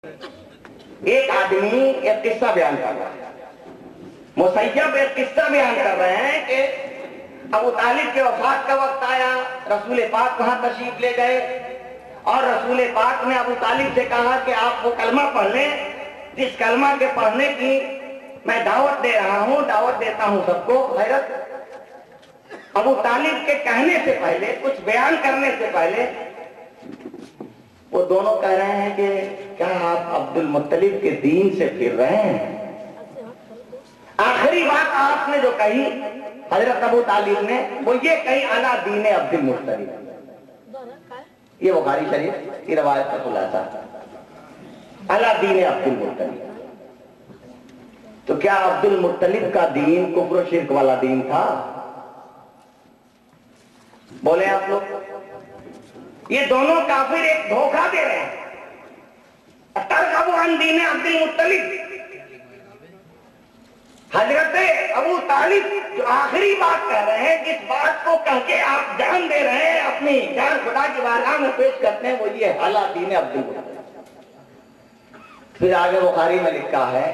ایک آدمی ایک قصہ بیان کر رہا ہے، مسیب ایک قصہ بیان کر رہے ہیں کہ ابو طالب کے وفات کا وقت آیا، رسول پاک وہاں تشریف لے گئے اور رسول پاک نے ابو طالب سے کہا کہ آپ وہ کلمہ پڑھ لیں جس کلمہ کے پڑھنے کی میں دعوت دے رہا ہوں، دعوت دیتا ہوں سب کو۔ حضرت ابو طالب کے کہنے سے پہلے، کچھ بیان کرنے سے پہلے، وہ دونوں کہہ رہے ہیں کہ کیا آپ عبد المطلب کے دین سے پھر رہے ہیں؟ آخری بات آپ نے جو کہی حضرت ابو طالب نے، وہ یہ کہی علی دین عبد المطلب۔ یہ بخاری شریف کی روایت کا خلاصہ، علی دین عبد المطلب۔ تو کیا عبد المطلب کا دین کفر و شرک والا دین تھا؟ بولے آپ لوگ۔ یہ دونوں کافر ایک دھوکہ دے رہے ہیں۔ ترغب عن دین عبد المطلب۔ حضرت ابو طالب جو آخری بات کہہ رہے ہیں، جس بات کو کہہ کے آپ جان دے رہے ہیں، اپنی جان خدا کی بارگاہ میں پیش کرتے ہیں، وہ یہ علی دین عبد المطلب۔ پھر آگے بخاری میں لکھا ہے،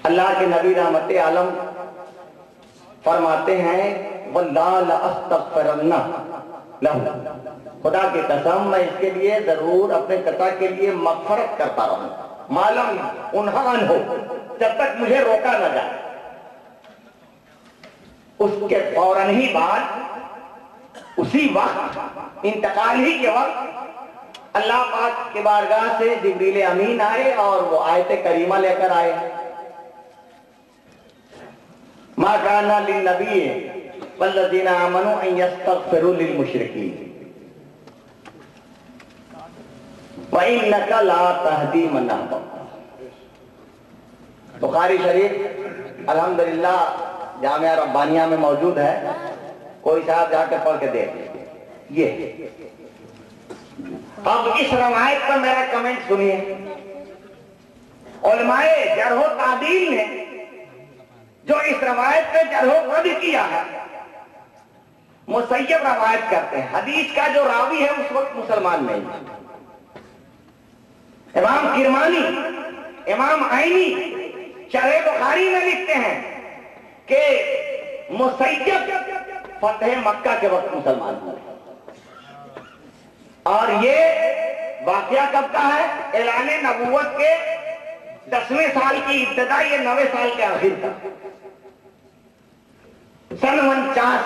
اللہ کے نبی رحمت عالم فرماتے ہیں واللہ لأستغفرن لہ، خدا کی قسم میں اس کے لیے ضرور اپنے قطع کے لیے مغفرت کرتا رہوں، معلوم انہان ہو، جب تک مجھے روکا نہ جائے۔ اس کے فوراً ہی بعد، اسی وقت، انتقال ہی کے وقت، اللہ پاک کے بارگاہ سے جبریل امین آئے اور وہ آیت کریمہ لے کر آئے، ما کان للنبی والذین آمنوا ان یستغفروا للمشرکین وَإِنَّكَ لَا تَهْدِي مَنْ أَحْبَبْتَ۔ بخاری شریف الحمدللہ جامعہ ربانیہ میں موجود ہے، کوئی صاحب جا کے پڑھ کے دیکھ۔ یہ اب اس روایت پر میرا کمنٹ سنیے۔ علماء جرح و تعدیل نے جو اس روایت پہ جرح و رد کیا ہے، مسیب روایت کرتے ہیں، حدیث کا جو راوی ہے اس وقت مسلمان نہیں ہے۔ امام کرمانی، امام عینی شرح بخاری میں لکھتے ہیں کہ مسیب فتح مکہ کے وقت مسلمان ہوئے، اور یہ واقعہ کب کا ہے؟ اعلان نبوت کے 10ویں سال کی ابتدا، یہ 9ویں سال کے آخر کا، سن 49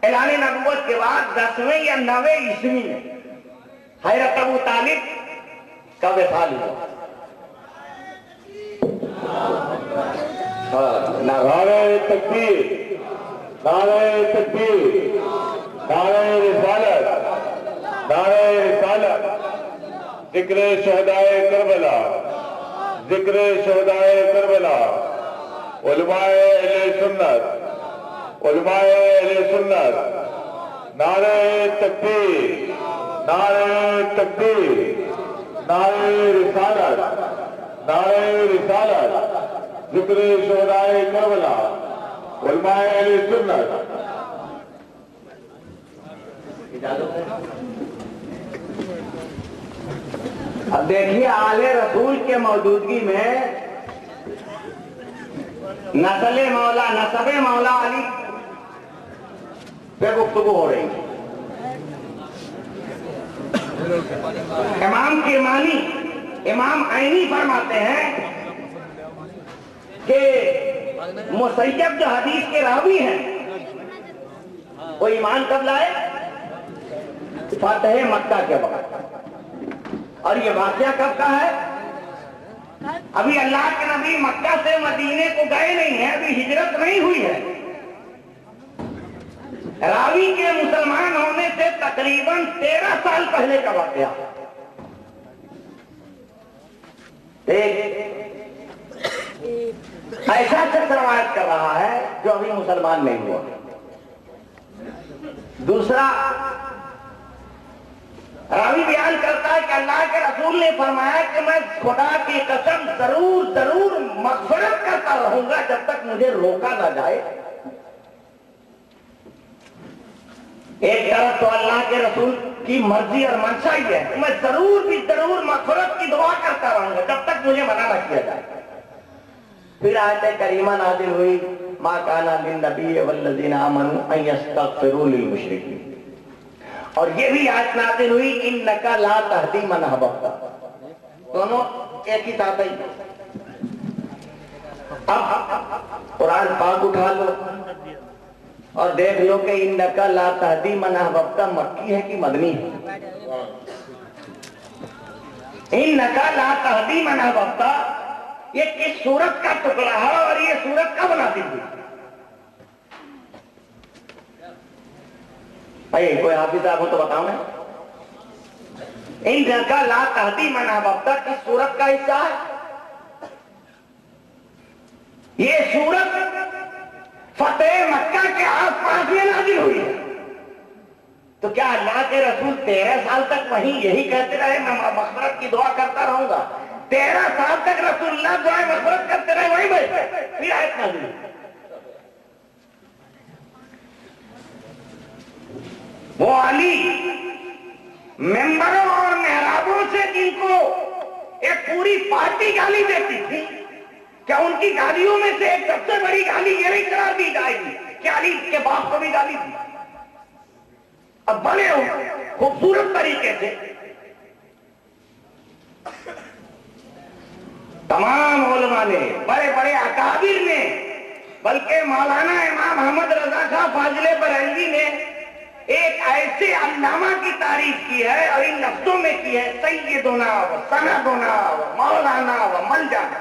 اعلان نبوت کے بعد 10ویں یا 9ویں عیسوی میں حضرت ابو طالب کا وصال ہوا۔ نعرہ تکبیر، نعرہ تکبیر، نعرہ رسالت، نعرہ رسالت، ذکر شہدائے کربلا، ذکر شہدائے کربلا، علماء اہل سنت، علماء اہل سنت، نعرہ تکبیر، نعرہ تکبیر، نعرہ رسالت، نعرہ رسالت، ذکر شہدائے کربلا، علماء اہل سنت۔ اب دیکھیے آل رسول کے موجودگی میں نسب مولا علی پہ گفتگو ہو رہی ہے۔ امام کرمانی، امام عینی فرماتے ہیں کہ مسیب جو حدیث کے راوی ہیں وہ ایمان کب لائے؟ فتح مکہ کے وقت۔ اور یہ واقعہ کب کا ہے؟ ابھی اللہ کے نبی مکہ سے مدینے کو گئے نہیں ہیں، ابھی ہجرت نہیں ہوئی ہے۔ راوی کے مسلمان ہونے سے تقریباً 13 سال پہلے کا واقعہ۔ ایسا شخص روایت کر رہا ہے جو ابھی مسلمان نہیں ہوا۔ دوسرا راوی بیان کرتا ہے کہ اللہ کے رسول نے فرمایا کہ میں خدا کی قسم ضرور مغفرت کرتا رہوں گا جب تک مجھے روکا نہ جائے۔ ایک طرف تو اللہ کے رسول کی مرضی اور منشا ہی ہے، میں ضرور بھی ضرور مغفرت کی دعا کرتا رہوں گا جب تک مجھے منع نہ کیا جائے۔ پھر آیت کریمہ نازل ہوئی ما کان للنبی والذین آمنوا ان یستغفروا للمشرکین، اور یہ بھی آیت نازل ہوئی انک لا تہدی من احببت، دونوں ایک ہی ساتھ ہی۔ اب قرآن پاک اٹھا لو اور دیکھ لو کہ انک لا تہدی من احببت مکی ہے کہ مدنی ہے؟ انک لا تہدی من احببت یہ کس سورت کا ٹکڑا ہے اور یہ سورت کب نازل ہوئی؟ بھائی کوئی حافظ صاحب ہو تو بتاؤ میں، انک لا تہدی من احببت کس سورت کا حصہ ہے؟ یہ سورت فتح مکہ کے آس پاس میں نازل ہوئی ہے، تو کیا اللہ کے رسول 13 سال تک وہیں یہی کہتے رہے میں مغفرت کی دعا کرتا رہوں گا؟ 13 سال تک رسول اللہ دعائیں مغفرت کرتے رہے وہیں بیٹھے، پھر آیت نازل ہوئی۔ وہ علی ممبروں اور محرابوں سے جن کو ایک پوری پارٹی گالی دیتی تھی، کیا ان کی گالیوں میں سے ایک سب سے بڑی گالی یہ نہیں قرار دی جائے گی کہ علی کے باپ کو بھی گالی دی؟ اب بڑے خوبصورت طریقے سے تمام علماء نے، بڑے بڑے اکابر نے، بلکہ مولانا امام محمد رضا خان فاضل بریلوی نے ایک ایسے علامہ کی تعریف کی ہے اور ان لفظوں میں کی ہے سیدنا و سندنا و مولانا و ملجانا۔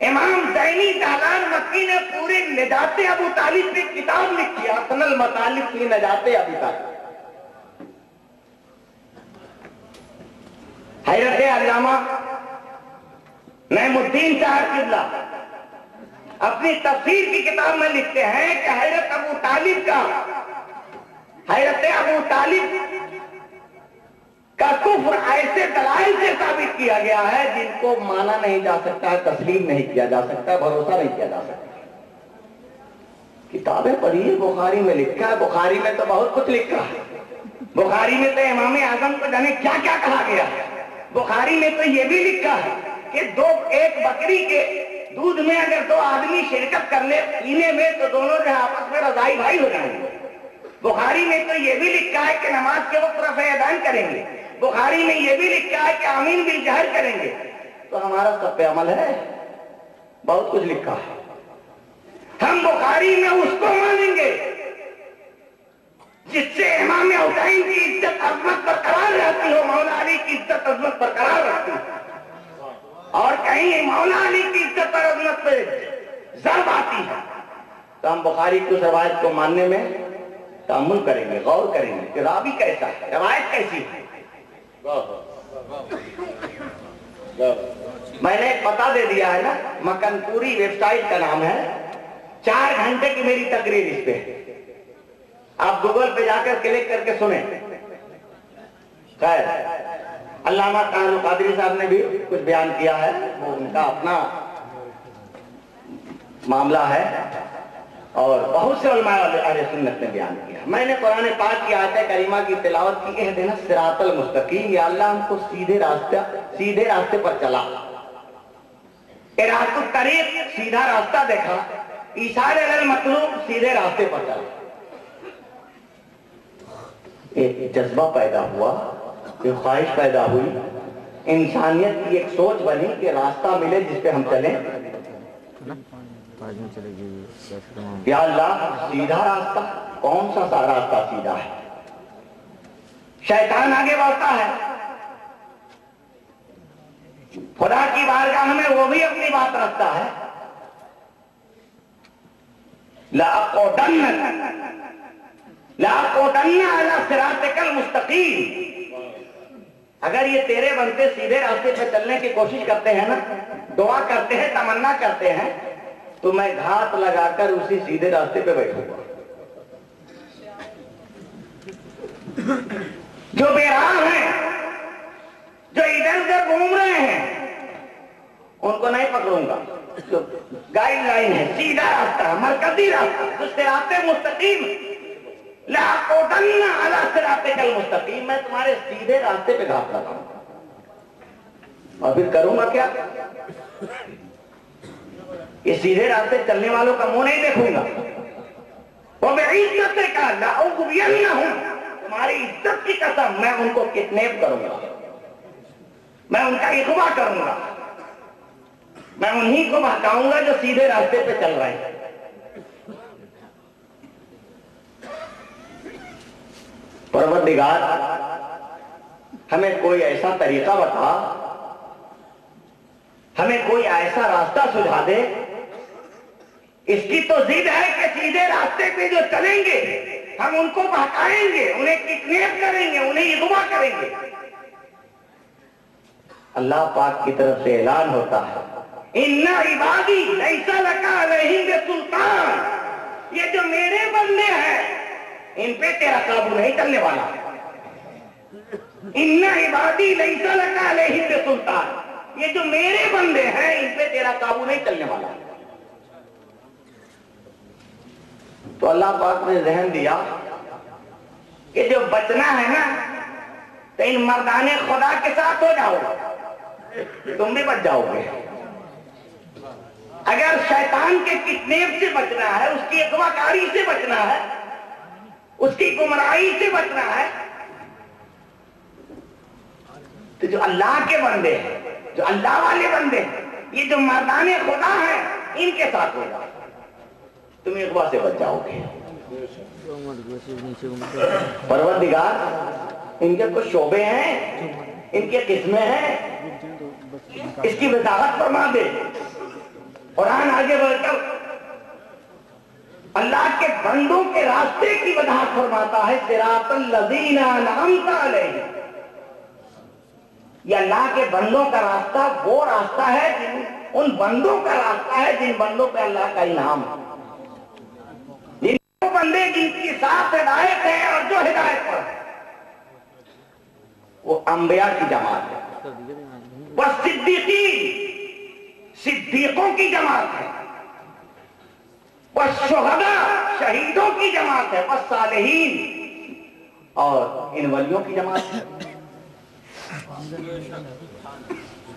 امام زینی دالان مکی نے پورے نجات ابو طالب پہ کتاب لکھی، حسن المطالب کی نجات ابو طالب۔ حضرت علامہ نعیم الدین صاحب قبلہ اپنی تفسیر کی کتاب میں لکھتے ہیں کہ حضرت ابو طالب کا کفر ایسے دلائل سے ثابت کیا گیا ہے جن کو مانا نہیں جا سکتا ہے، تسلیم نہیں کیا جا سکتا ہے، بھروسہ نہیں کیا جا سکتا۔ کتابیں پڑھیے، بخاری میں لکھا ہے، بخاری میں تو بہت کچھ لکھا ہے، بخاری میں تو امام اعظم کو جانے کیا کیا کہا گیا ہے، بخاری میں تو یہ بھی لکھا ہے کہ ایک بکری کے دودھ میں اگر 2 آدمی شرکت کر لے پینے میں تو دونوں جو آپس میں رضائی بھائی ہو جائیں گے۔ بخاری میں تو یہ بھی لکھا ہے کہ نماز کے وقت رفع یدین کریں گے، بخاری میں یہ بھی لکھا ہے کہ آمین بالجہر کریں گے۔ تو ہمارا سب پہ عمل ہے، بہت کچھ لکھا ہے۔ ہم بخاری میں اس کو مانیں گے جس سے امام حسین کی عزت عظمت برقرار رہتی ہو، مولا علی کی عزت عظمت برقرار رہتی ہو، اور کہیں مولا علی کی عزت اور عظمت پہ ضرب آتی ہے تو ہم بخاری کی روایت کو ماننے میں تأمل کریں گے، غور کریں گے کہ راوی کیسا ہے، روایت کیسی ہے۔ میں نے ایک پتہ دے دیا ہے نا، مکن پوری ویب سائٹ کا نام ہے، 4 گھنٹے کی میری تقریر اس پہ، آپ گوگل پہ جا کر کلک کر کے سنیں۔ خیر، علامہ طاہر القادری صاحب نے بھی کچھ بیان کیا ہے، وہ ان کا اپنا معاملہ ہے، اور بہت سے علماء اہل سنت نے بیان کیا۔ میں نے قرآن پاک کی آیت کریمہ کی تلاوت کی، اہدنا الصراط المستقیم، یا اللہ ہم کو سیدھے راستے پر چلا، ارادۃ الطریق سیدھا راستہ دیکھا، ایصال الی المطلوب سیدھے راستے پر چلا۔ ایک جذبہ پیدا ہوا، ایک خواہش پیدا ہوئی، انسانیت کی ایک سوچ بنی کہ راستہ ملے جس پہ ہم چلیں۔ یا اللہ سیدھا راستہ، کون سا راستہ سیدھا ہے؟ شیطان آگے بڑھتا ہے، خدا کی بارگاہ میں وہ بھی اپنی بات رکھتا ہے، لَأَقْعُدَنَّ عَلَىٰ صِرَاطِكَ الْمُسْتَقِيمِ۔ اگر یہ تیرے بنتے سیدھے راستے پہ چلنے کی کوشش کرتے ہیں نا، دعا کرتے ہیں، تمنا کرتے ہیں، تو میں گھات لگا کر اسی سیدھے راستے پہ بیٹھوں گا۔ جو بے راہ ہیں، جو ادھر ادھر گھوم رہے ہیں، ان کو نہیں پکڑوں گا۔ جو گائیڈ لائن ہے، سیدھا راستہ، مرکزی راستہ، جو صراط مستقیم، لَأَقْعُدَنَّ عَلَىٰ صِرَاطِكَ الْمُسْتَقِيمِ، میں تمہارے سیدھے راستے پہ گھاٹ لگاؤں گا. اور پھر کروں گا کیا؟ یہ سیدھے راستے چلنے والوں کا منہ نہیں دیکھوں گا. وَبِعِزَّتِكَ لَأُغْوِيَنَّهُمْ، تمہاری عزت کی قسم میں ان کو کڈنیپ کروں گا، میں ان کا اغوا کروں گا، میں انہی کو بہکاؤں گا جو سیدھے راستے پہ چل رہے ہیں. پروردگار ہمیں کوئی ایسا طریقہ بتا، ہمیں کوئی ایسا راستہ سجھا دے. اس کی تو ضد ہے کہ سیدھے راستے پہ جو چلیں گے ہم ان کو بہکائیں گے، انہیں کڈنیپ کریں گے، انہیں اغوا کریں گے. اللہ پاک کی طرف سے اعلان ہوتا ہے اِنَّ عِبَادِي لَيْسَ لَكَ عَلَيْهِمْ بِسُلْطَانٍ، یہ جو میرے بندے ہیں ان پہ تیرا قابو نہیں چلنے والا. اِنَّ عِبَادِي لَيْسَ لَكَ عَلَيْهِمْ بِسُلْطَانٍ، یہ جو میرے بندے ہیں ان پہ تیرا قابو نہیں چلنے والا. تو اللہ پاک نے ذہن دیا کہ جو بچنا ہے نا تو ان مردان خدا کے ساتھ ہو جاؤ، تم بھی بچ جاؤ گے. اگر شیطان کے کڈنیپ سے بچنا ہے، اس کی اغوا کاری سے بچنا ہے، اس کی گمراہی سے بچنا ہے، تو جو اللہ کے بندے ہیں، جو اللہ والے بندے ہیں، یہ جو مردان خدا ہیں ان کے ساتھ ہو جاؤ، تم اغوا سے بچ جاؤ گے. پروردگار ان کے کچھ شعبے ہیں، ان کے قسمیں ہیں، اس کی وضاحت فرما دے. قرآن آگے بڑھ کر اللہ کے بندوں کے راستے کی وضاحت فرماتا ہے صراط الذین انعمت علیہم. یہ اللہ کے بندوں کا راستہ وہ راستہ ہے، ان بندوں کا راستہ ہے جن بندوں پہ اللہ کا انعام ہے، بندے جن کی ساتھ ہدایت ہے اور جو ہدایت پر ہے. وہ انبیاء کی جماعت ہے، وہ صدیقین صدیقوں کی جماعت ہے، وہ شہداء شہیدوں کی جماعت ہے، وہ صالحین اور ان ولیوں کی جماعت ہے،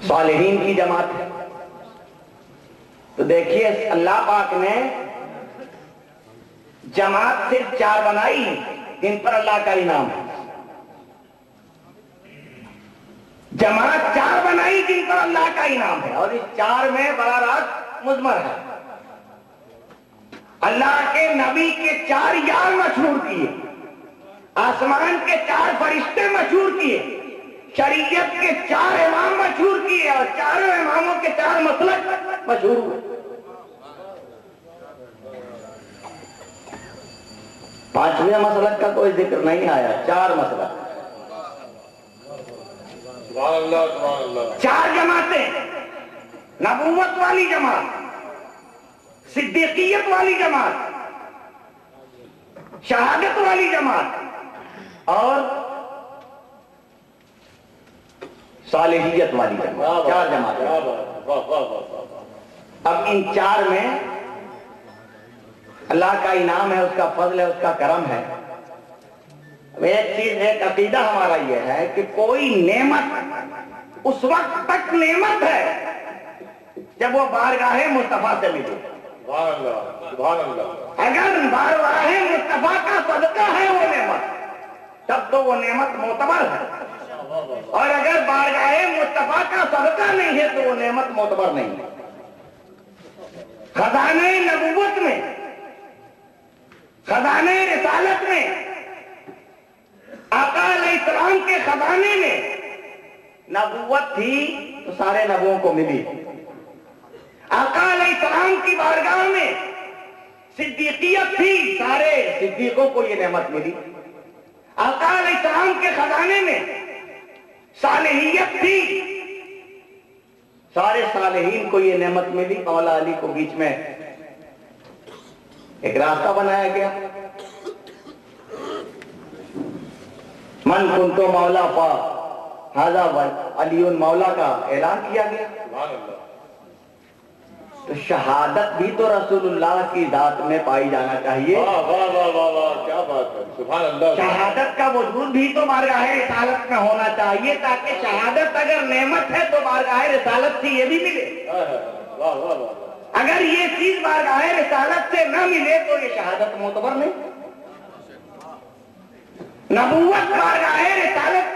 صالحین کی جماعت ہے. تو دیکھیے اللہ پاک نے جماعت صرف 4 بنائی جن پر اللہ کا انعام ہے. جماعت 4 بنائی جن پر اللہ کا انعام ہے، اور اس 4 میں بڑا راز مضمر ہے. اللہ کے نبی کے 4 یار مشہور کیے، آسمان کے 4 فرشتے مشہور کیے، شریعت کے 4 امام مشہور کیے، اور 4 اماموں کے 4 مسلک مشہور ہوئے. 5ویں مسلک کا کوئی ذکر نہیں آیا، 4 مسلک. 4 جماعتیں، نبوت والی جماعت، صدیقیت والی جماعت، شہادت والی جماعت اور صالحیت والی جماعت. 4 جماعتیں. اب ان 4 میں اللہ کا انعام ہے، اس کا فضل ہے، اس کا کرم ہے. ایک چیز، ایک عقیدہ ہمارا یہ ہے کہ کوئی نعمت اس وقت تک نعمت ہے جب وہ بارگاہ مصطفیٰ سے ملے. اگر بارگاہ مصطفیٰ کا صدقہ ہے وہ نعمت، تب تو وہ نعمت معتبر ہے، اور اگر بارگاہ مصطفیٰ کا صدقہ نہیں ہے تو وہ نعمت معتبر نہیں ہے. خزانہ نبوت میں، خزانہ رسالت میں، آقا علیہ السلام کے خزانے میں نبوت تھی تو سارے نبیوں کو ملی. آقا علیہ السلام کی بارگاہ میں صدیقیت تھی، سارے صدیقوں کو یہ نعمت ملی. آقا علیہ السلام کے خزانے میں صالحیت تھی، سارے صالحین کو یہ نعمت ملی. مولا علی کو بیچ میں ایک راستہ بنایا گیا، من کنتو مولا فا ھذا علی مولا کا اعلان کیا گیا. تو شہادت بھی تو رسول اللہ کی ذات میں پائی جانا چاہیے. واہ واہ واہ واہ واہ، کیا بات ہے، سبحان اللہ. شہادت کا وجود بھی تو بارگاہ رسالت میں ہونا چاہیے، تاکہ شہادت اگر نعمت ہے تو بارگاہ رسالت سے یہ بھی ملے. واہ واہ واہ. اگر یہ چیز بارگاہ رسالت سے نہ ملے تو یہ شہادت معتبر نہیں. نبوت بارگاہ رسالت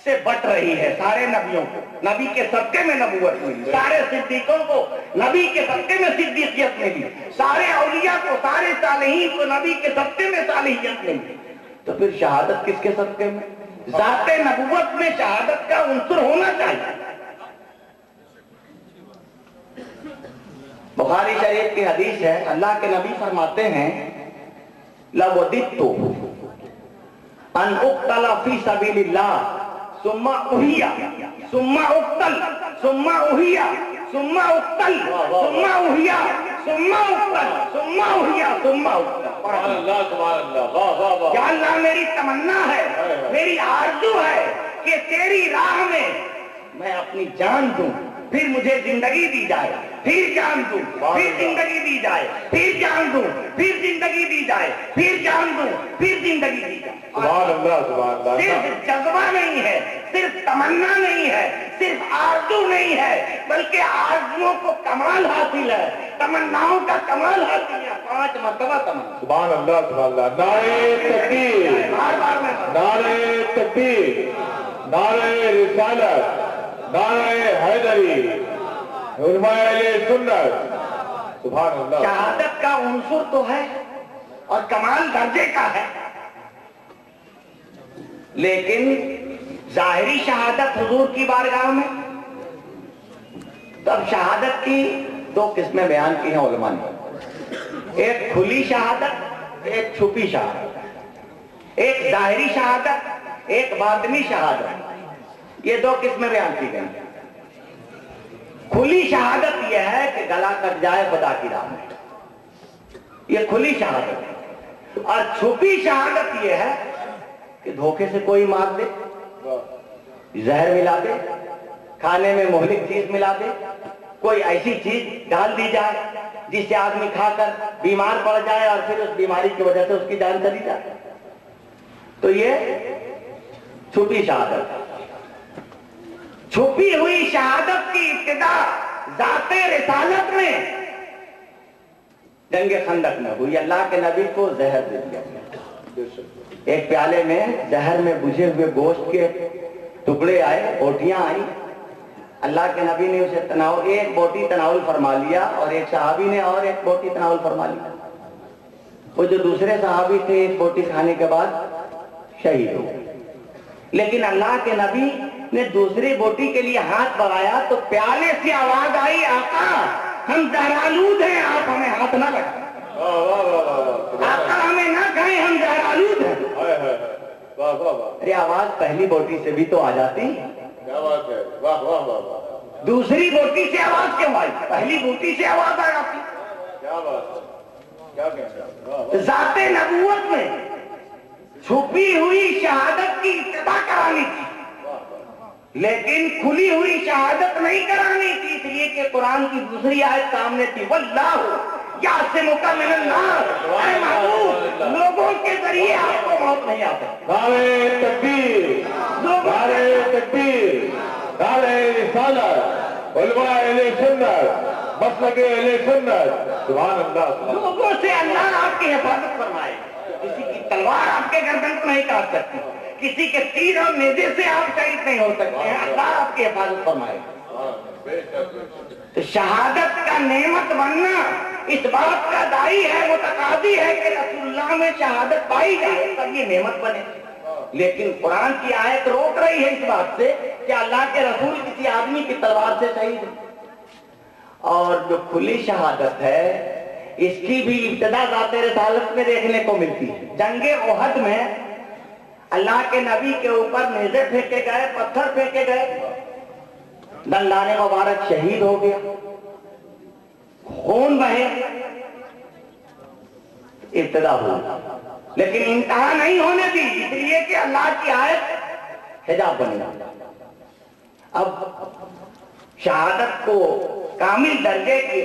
سے بٹ رہی ہے سارے نبیوں کو. نبی کے صدقے میں نبوت ملی، سارے صدیقوں کو نبی کے صدقے میں صدیقیت ملی، سارے اولیاء کو، سارے صالحین کو نبی کے صدقے میں صالحیت ملی. تو پھر شہادت کس کے صدقے میں؟ ذات نبوت میں شہادت کا عنصر ہونا چاہیے. بخاری شریف کی حدیث ہے، اللہ کے نبی فرماتے ہیں لَوَدِدْتُ أَنْ أُقْتَلَ فِي سَبِيلِ اللَّهِ ثم احیا ثم اقتل ثم احیا ثم اقتل ثم احیا ثم اقتل ثم احیا ثم اقتل. سبحان اللہ سبحان اللہ. واہ واہ واہ. یا اللہ میری تمنا ہے، میری آرزو ہے کہ تیری راہ میں میں اپنی جان دوں، پھر مجھے زندگی دی جائے، پھر جان دوں، پھر زندگی دی جائے، پھر جان دوں، پھر زندگی دی جائے، پھر جان دوں، پھر زندگی دی جائے. سبحان اللہ سبحان اللہ. صرف جذبہ نہیں ہے، صرف تمنا نہیں ہے، صرف آرزو نہیں ہے، بلکہ آرزوؤں کو کمال حاصل ہے، تمناؤں کا کمال حاصل ہے. 5 مرتبہ تمنا. سبحان اللہ سبحان اللہ. نعرہ تکبیر، بار بار میں نعرہ تکبیر، نعرہ رسالت، نعرہ حیدری، علماء اہل سنت. سبحان اللہ. شہادت کا عنصر تو ہے اور کمال درجے کا ہے، لیکن ظاہری شہادت حضور کی بارگاہ میں. تب شہادت کی 2 قسمیں بیان کی ہیں علماء نے، ایک کھلی شہادت، ایک چھپی شہادت، ایک ظاہری شہادت، ایک باطنی شہادت. یہ 2 قسمیں بیان کی گئی. کھلی شہادت یہ ہے کہ گلا کٹ جائے خدا کی راہ میں، یہ کھلی شہادت ہے. اور چھپی شہادت یہ ہے کہ دھوکے سے کوئی مار دے، زہر ملا دے، کھانے میں مہلک چیز ملا دے، کوئی ایسی چیز ڈال دی جائے جس سے آدمی کھا کر بیمار پڑ جائے اور پھر اس بیماری کی وجہ سے اس کی جان چلی جائے. تو یہ چھپی شہادت ہے. چھپی ہوئی شہادت کی ابتدا ذات رسالت میں جنگ خندق میں ہوئی. اللہ کے نبی کو زہر دے دیا گیا. ایک پیالے میں زہر میں بجھے ہوئے گوشت کے ٹکڑے آئے، بوٹیاں آئیں. اللہ کے نبی نے اسے ایک بوٹی تناول فرما لیا اور ایک صحابی نے اور ایک بوٹی تناول فرما لیا. وہ جو دوسرے صحابی تھے ایک بوٹی کھانے کے بعد شہید ہو گئے. لیکن اللہ کے نبی نے دوسری بوٹی کے لیے ہاتھ بڑھایا تو پیالے سے آواز آئی، آقا ہم زہرآلود ہیں، آپ ہمیں ہاتھ نہ لگائیں. آقا ہمیں نہ کہیں، ہم زہرآلود ہیں. ارے آواز پہلی بوٹی سے بھی تو آ جاتی. کیا بات ہے. واہ واہ واہ. دوسری بوٹی سے آواز کیوں آئی؟ پہلی بوٹی سے آواز آ جاتی. کیا بات ہے. کیا کہتے ہیں. ذات نبوت میں چھپی ہوئی شہادت کی ابتدا کرانی تھی، لیکن کھلی ہوئی شہادت نہیں کرانی تھی، اس لیے کہ قرآن کی دوسری آیت سامنے تھی، واللہ یعصمک من الناس. اے محبوب لوگوں کے ذریعے آپ کو موت نہیں آتا. نعرہ تکبیر، نعرہ تکبیر، نعرہ رسالت، علماء اہل سنت، مسلک اہل سنت. سبحان اللہ. لوگوں سے اللہ آپ کی حفاظت فرمائے. کسی کی تلوار آپ کے گردن کو نہیں کاٹ سکتی، کسی کے تیر اور نیزے سے آپ شہید نہیں ہو سکتے ہیں. اللہ آپ کی حفاظت فرمائے. تو شہادت کا نعمت بننا اس بات کا داعی ہے، متقاضی ہے کہ رسول اللہ میں شہادت پائی جائے تب یہ نعمت بنے. لیکن قرآن کی آیت روک رہی ہے اس بات سے کہ اللہ کے رسول کسی آدمی کی تلوار سے شہید ہے. اور جو کھلی شہادت ہے اس کی بھی ابتدا ذات رسالت میں دیکھنے کو ملتی ہے. جنگ احد میں اللہ کے نبی کے اوپر نیزے پھینکے گئے، پتھر پھینکے گئے، دندان مبارک شہید ہو گیا، خون بہے. ابتدا ہوا لیکن انتہا نہیں ہونے دی، اس لیے کہ اللہ کی آیت حجاب بن گیا. اب شہادت کو کامل درجے کی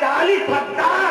40,000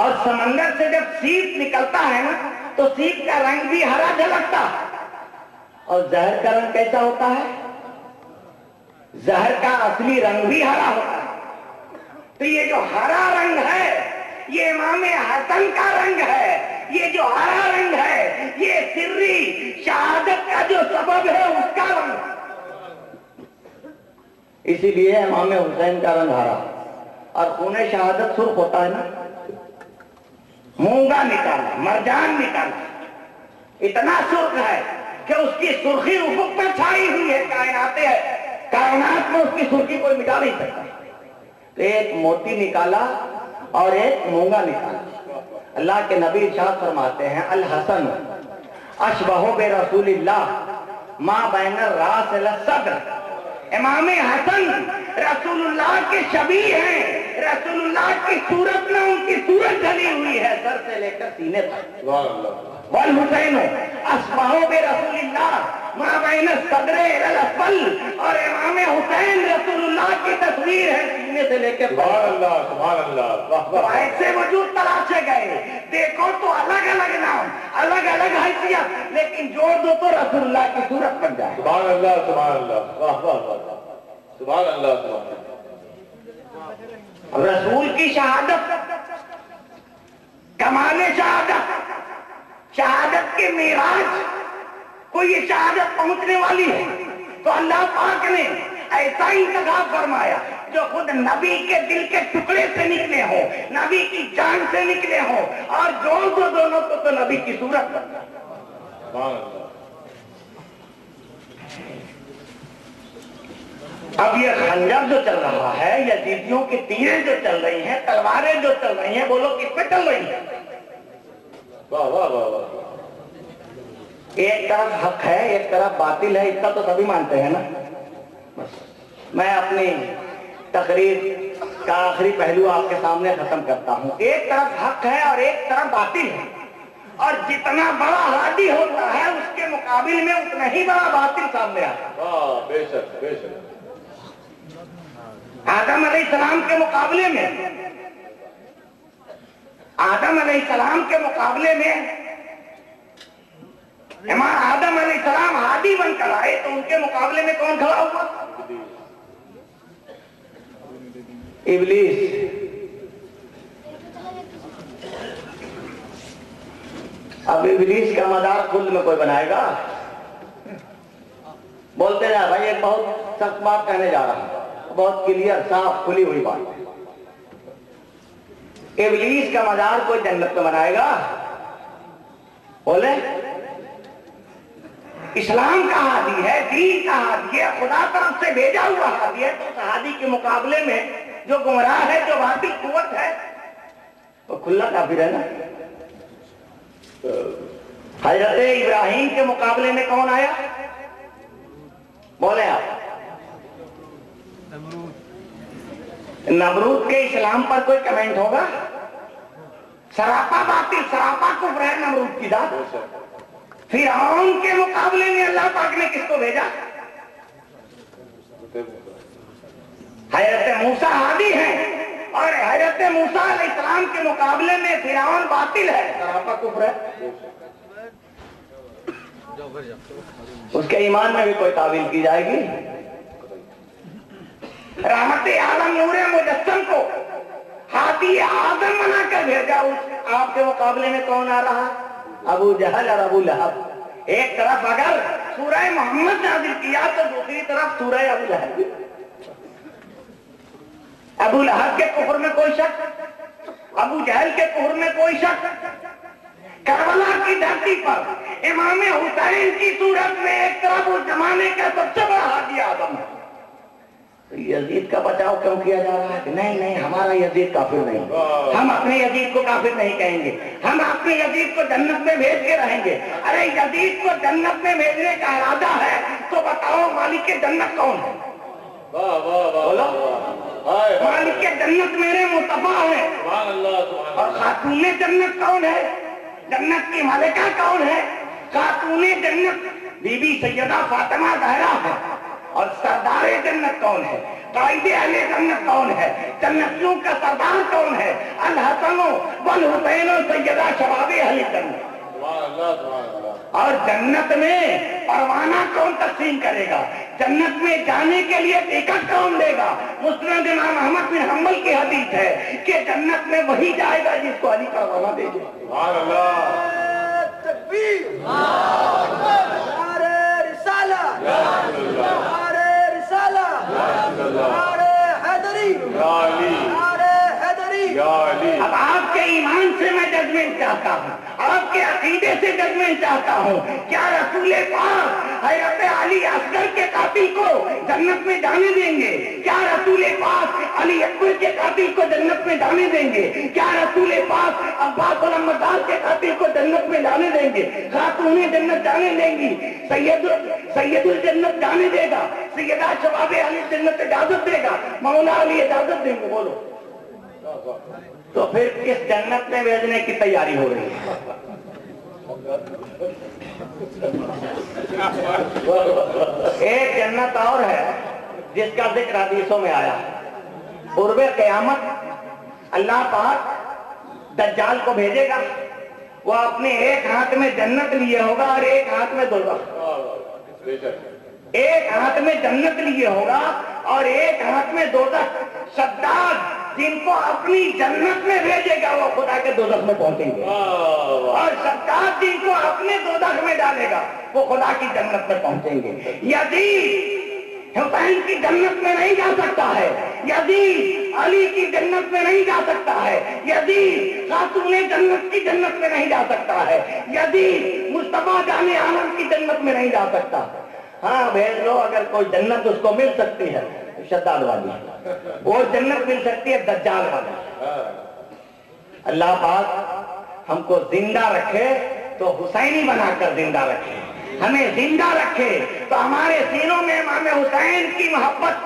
اور سمندر سے جب سیپ نکلتا ہے نا تو سیپ کا رنگ بھی ہرا جھلکتا ہے. اور زہر کا رنگ کیسا ہوتا ہے؟ زہر کا اصلی رنگ بھی ہرا ہوتا ہے. تو یہ جو ہرا رنگ ہے یہ امام حسن کا رنگ ہے. یہ جو ہرا رنگ ہے یہ سری شہادت کا جو سبب ہے اس کا رنگ. اسی لیے امام حسین کا رنگ ہرا. اور خون شہادت سرخ ہوتا ہے نا. مونگا نکالا، مرجان نکالا، اتنا سرخ ہے کہ اس کی سرخی افق پر چھائی ہوئی ہے. کائنات میں اس کی سرخی کوئی مٹا نہیں سکتا. تو ایک موتی نکالا اور ایک مونگا نکالا. اللہ کے نبی ارشاد فرماتے ہیں الحسن اشبہ برسول اللہ ما بین الراس الی الصدر. امام حسن رسول اللہ کے شبیہ ہیں. رسول اللہ کی صورت میں ان کی صورت ڈلی ہوئی ہے سر سے لے کر سینے تک. والحسین اشبہ برسول اللہ ما بین الصدر الی الاسفل. اور امام حسین رسول اللہ کی تصویر ہے سینے سے لے کر. سبحان اللہ سبحان اللہ. تو ایسے وجود تلاشے گئے. دیکھو تو الگ الگ نام، الگ الگ حیثیت، لیکن جوڑ دو تو رسول اللہ کی صورت بن جائے. سبحان اللہ سبحان اللہ. واہ واہ واہ. سبحان اللہ سبحان اللہ. رسول کی شہادت، کمال شہادت، شہادت کے معراج کو یہ شہادت پہنچنے والی ہے. تو اللہ پاک نے ایسا انتخاب فرمایا جو خود نبی کے دل کے ٹکڑے سے نکلے ہوں، نبی کی جان سے نکلے ہوں، اور جوڑ دو دونوں کو تو نبی کی صورت بن جائے. سبحان اللہ. اب یہ خنجر جو چل رہا ہے، یزیدیوں کی تیریں جو چل رہی ہیں، تلواریں جو چل رہی ہیں، بولو کس پہ چل رہی ہیں؟ واہ واہ واہ واہ. ایک طرف حق ہے ایک طرف باطل ہے، اتنا تو سبھی مانتے ہیں نا. میں اپنی تقریر کا آخری پہلو آپ کے سامنے ختم کرتا ہوں. ایک طرف حق ہے اور ایک طرف باطل ہے، اور جتنا بڑا ہادی ہوتا ہے اس کے مقابل میں اتنا ہی بڑا باطل سامنے آتا ہے. واہ بے شک بے شک. آدم علیہ السلام کے مقابلے میں، آدم علیہ السلام کے مقابلے میں امام آدم علیہ السلام ہادی بن کر آئے تو ان کے مقابلے میں کون کھڑا ہوا؟ ابلیس. اب ابلیس کا مدار خود میں کوئی بنائے گا؟ بولتے ہیں بھائی ایک بہت سخت بات کہنے جا رہا ہوں، بہت کلیئر صاف کھلی ہوئی بات. ابلیس کا مدار کوئی جنت میں بنائے گا؟ بولے اسلام کا ہادی ہے، دین کا ہادی ہے، خدا طرف سے بھیجا ہوا ہادی ہے. تو اس ہادی کے مقابلے میں جو گمراہ ہے، جو باطل قوت ہے، وہ کھلا کافر ہے نا. حضرت ابراہیم کے مقابلے میں کون آیا؟ بولے آپ. نمرود کے اسلام پر کوئی کمنٹ ہوگا؟ سراپا باطل، سراپا کفر ہے نمرود کی ذات. فرعون کے مقابلے میں اللہ پاک نے کس کو بھیجا؟ حضرت موسیٰ ہادی ہیں، اور حضرت موسیٰ علیہ السلام کے مقابلے میں فرعون باطل ہے، سراپا کفر ہے. اس کے ایمان میں بھی کوئی تعویل کی جائے گی؟ رحمت عالم نور مجسم کو ہادی آدم بنا کر بھیجا. آپ کے مقابلے میں کون آ رہا؟ ابو جہل اور ابو لہب. ایک طرف اگر سورہ محمد نازل کیا تو دوسری طرف سورہ ابو لہب. ابو لہب کے کفر میں کوئی شک، ابو جہل کے کفر میں کوئی شک. کربلا کی دھرتی پر امام حسین کی صورت میں ایک طرف اس زمانے کا سب سے بڑا ہادی آدم ہے. یزید کا بچاؤ کیوں کیا جا رہا ہے کہ نہیں نہیں ہمارا یزید کافر نہیں، ہم اپنے یزید کو کافر نہیں کہیں گے، ہم اپنے یزید کو جنت میں بھیج کے رہیں گے. ارے یزید کو جنت میں بھیجنے کا ارادہ ہے تو بتاؤ مالک جنت کون ہے؟ بولو. مالک جنت میرے مصطفیٰ ہے. اور خاتون جنت کون ہے؟ جنت کی ملکہ کون ہے؟ خاتون جنت بی بی سیدہ فاطمہ زہرا ہے. اور سردار جنت کون ہے؟ قائد اہل جنت کون ہے؟ جنتیوں کا سردار کون ہے؟ الحسن والحسین سیدا شباب اہل جنت۔ اور جنت میں پروانہ کون تقسیم کرے گا؟ جنت میں جانے کے لیے ٹکٹ کون دے گا؟ مسند امام احمد بن حنبل کی حدیث ہے کہ جنت میں وہی جائے گا جس کو علی پروانہ دے گا۔ سبحان اللہ، تکبیر، نعرہ رسالہ، نعرہ رسالہ، نعرہ حیدری، نعرہ حیدری۔ اب آپ کے ایمان سے میں ججمنٹ چاہتا ہوں، آپ کے عقیدے سے ججمنٹ چاہتا ہوں، کیا رسول پاک حضرت علی اصغر کے قاتل کو جنت میں جانے دیں گے؟ کیا رسول پاک علی اکبر کے قاتل کو جنت میں جانے دیں گے؟ کیا رسول پاک عباس العمدار کے قاتل کو جنت میں جانے دیں گے؟ خاتونیں جنت جانے دیں گی، سید الجنت جانے دے گا، سیدہ شباب اہل جنت اجازت دے گا، مولا علی اجازت دیں گے؟ بولو تو پھر کس جنت میں بھیجنے کی تیاری ہو رہی ہے؟ ایک جنت اور ہے جس کا ذکر حدیثوں میں آیا، قرب قیامت اللہ پاک دجال کو بھیجے گا، وہ اپنے ایک ہاتھ میں جنت لیے ہوگا اور ایک ہاتھ میں دوزخ، ایک ہاتھ میں جنت لیے ہوگا اور ایک ہاتھ میں دوزخ۔ شداد جن کو اپنی جنت میں بھیجے گا وہ خدا کے دوزخ میں پہنچیں گے، اور شداد جن کو اپنے دوزخ میں ڈالے گا وہ خدا کی جنت میں پہنچیں گے۔ یزید حسین کی جنت میں نہیں جا سکتا ہے، یزید علی کی جنت میں نہیں جا سکتا ہے، یزید خاتون جنت کی جنت میں نہیں جا سکتا ہے، یزید مصطفیٰ جان عالم کی جنت میں نہیں جا سکتا۔ ہاں بھیج لو، اگر کوئی جنت اس کو مل سکتی ہے شداد والی، وہ جنت مل سکتی ہے دجال والی۔ اللہ پاک ہم کو زندہ رکھے تو حسینی بنا کر زندہ رکھے، ہمیں زندہ رکھے تو ہمارے سینوں میں امام حسین کی محبت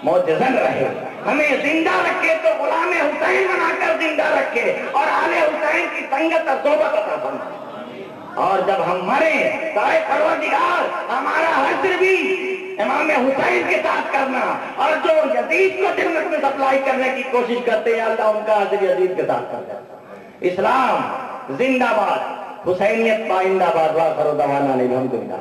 موجزن رہے، ہمیں زندہ رکھے تو غلام حسین بنا کر زندہ رکھے اور آل حسین کی سنگت اور صحبت عطا فرمائے۔ اور جب ہم مریں تو اے پروردگار ہمارا حشر بھی امام حسین کے ساتھ کرنا، اور جو یزید کو جنت میں سپلائی کرنے کی کوشش کرتے ہیں اللہ ان کا حشر یزید کے ساتھ کرتا ہے۔ اسلام زندہ باد، حسینیت پائندہ باد، وآخر دعوانا الحمدللہ۔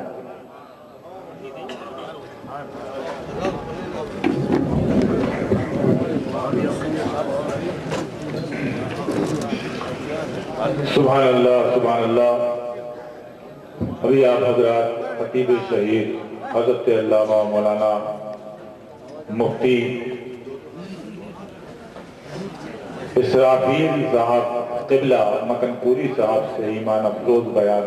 سبحان اللہ، سبحان اللہ۔ ابھی آپ حضرات خطیب شہید حضرت علامہ مولانا مفتی اسرافیل صاحب قبلہ مکن پوری صاحب سے ایمان افروز بیان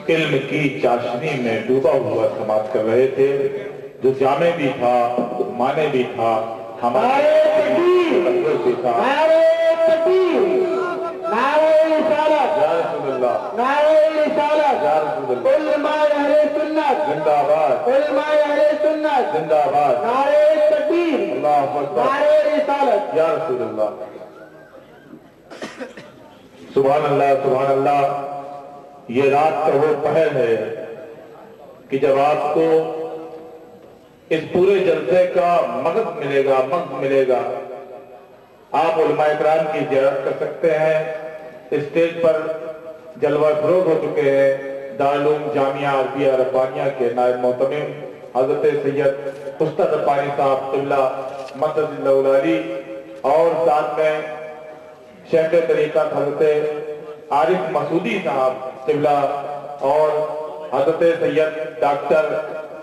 علم کی چاشنی میں ڈوبا ہوا سماعت کر رہے تھے، جو جامع بھی تھا، مانے بھی تھا، ہمارے بھی تھا۔ زندہ آباد، زندہ آباد، اللہ اکبر، یا رسول اللہ۔ سبحان اللہ، سبحان اللہ۔ یہ رات کا وہ پہر ہے کہ جب آپ کو اس پورے جلسے کا مغز ملے گا، آپ علماء اکرام کی زیارت کر سکتے ہیں۔ اسٹیج پر جلوہ فروغ ہو چکے ہیں دارالعلوم جامعہ عربیہ ربانیہ کے نائب محتمم حضرت سید استاد ربانی صاحب قبلہ مدد اللہ العلی، اور ساتھ میں شیخ طریقت حضرت عارف مسعودی صاحب قبلہ، اور حضرت سید ڈاکٹر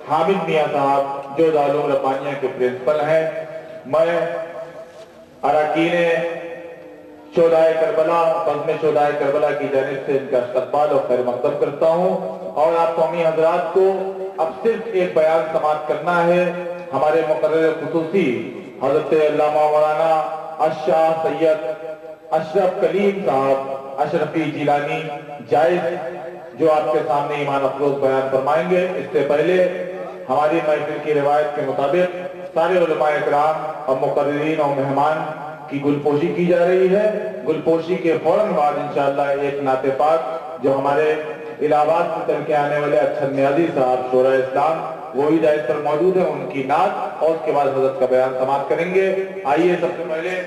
حامد میاں صاحب جو دارالعلوم ربانیہ کے پرنسپل ہیں۔ میں اراکین شہدائے کربلا، بزم شہدائے کربلا کی جانب سے ان کا استقبال اور خیر مقدم کرتا ہوں، اور آپ قومی حضرات کو اب صرف ایک بیان سماعت کرنا ہے۔ ہمارے مقرر خصوصی حضرت علامہ مولانا الشاہ سید اشرف کلیم صاحب اشرفی جیلانی جائز جو آپ کے سامنے ایمان افروز بیان فرمائیں گے۔ اس سے پہلے ہماری محفل کی روایت کے مطابق سارے علماء اکرام اور مقررین اور مہمان کی گلپوشی کی جا رہی ہے۔ گلپوشی کے فوراً بعد انشاءاللہ ایک نعت پاک جو ہمارے الہ آباد سے چل کے آنے والے اچھن نیازی صاحب شورا اسلام وہی جائز پر موجود ہے، ان کی نعت اور اس کے بعد حضرت کا بیان سماعت کریں گے۔ آئیے سب سے پہلے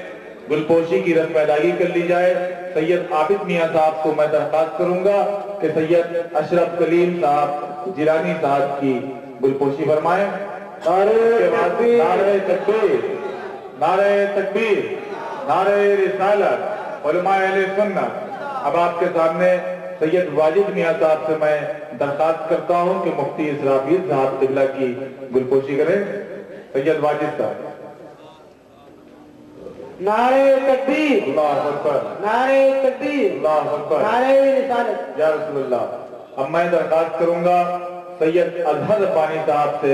گلپوشی کی رسم ادائیگی کر لی جائے۔ سید عابد میاں صاحب کو میں درخواست کروں گا کہ سید اشرف کلیم صاحب جیلانی صاحب کی گلپوشی فرمائیں۔ نعرہ تکبیر، نعرہ تکبیر، نعرہ رسالت، علماء اہل سنت۔ اب آپ کے سامنے سید واجد میاں صاحب سے میں درخواست کرتا ہوں کہ مفتی اسرافیل صاحب قبلہ کی گلپوشی کریں۔ سید واجد صاحب۔ نعرہ تکبیر، اللہ اکبر، نعرہ تکبیر، اللہ اکبر، نعرہ رسالت۔ یا رسول اللہ۔ اب میں درخواست کروں گا سید اظہر ربانی صاحب سے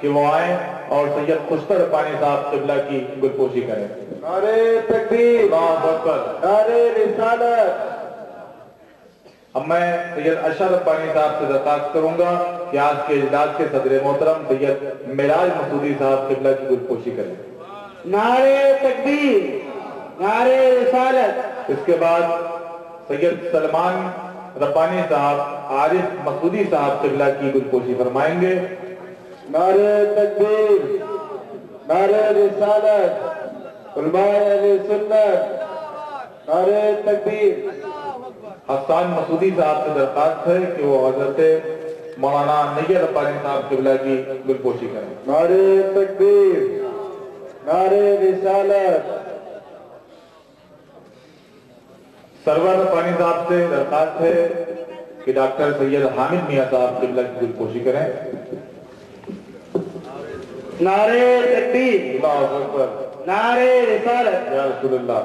کہ وہ آئیں اور سید خشتر ربانی صاحب قبلہ کی گلپوشی کریں۔ نعرہ تکبیر، اللہ اکبر۔ نعرہ رسالت۔ اب میں سید اشرف ربانی صاحب سے درخواست کروں گا کہ آج کے اجلاس کے صدر محترم سید معراج مسعودی صاحب قبلہ کی گلپوشی کریں۔ نعرہ تکبیر، نعرہ رسالت۔ اس کے بعد سید سلمان ربانی صاحب عارف مسعودی صاحب قبلہ کی گلپوشی فرمائیں گے۔ نعرہ تکبیر، نعرہ رسالت، علماء اہل سنت، نعرہ تکبیر۔ حسان مسعودی صاحب سے درخواست ہے کہ وہ حضرت مولانا نیر ربانی صاحب قبلہ کی گلپوشی کریں۔ نعرہ تکبیر، نعرہ رسالت۔ سرور ربانی صاحب سے درخواست ہے کہ ڈاکٹر سید حامد میاں صاحب قبلہ کی گلپوشی کریں۔ نعرہ تکبیر، اللہ اکبر، نعرہ رسالت۔ یا رسول اللہ۔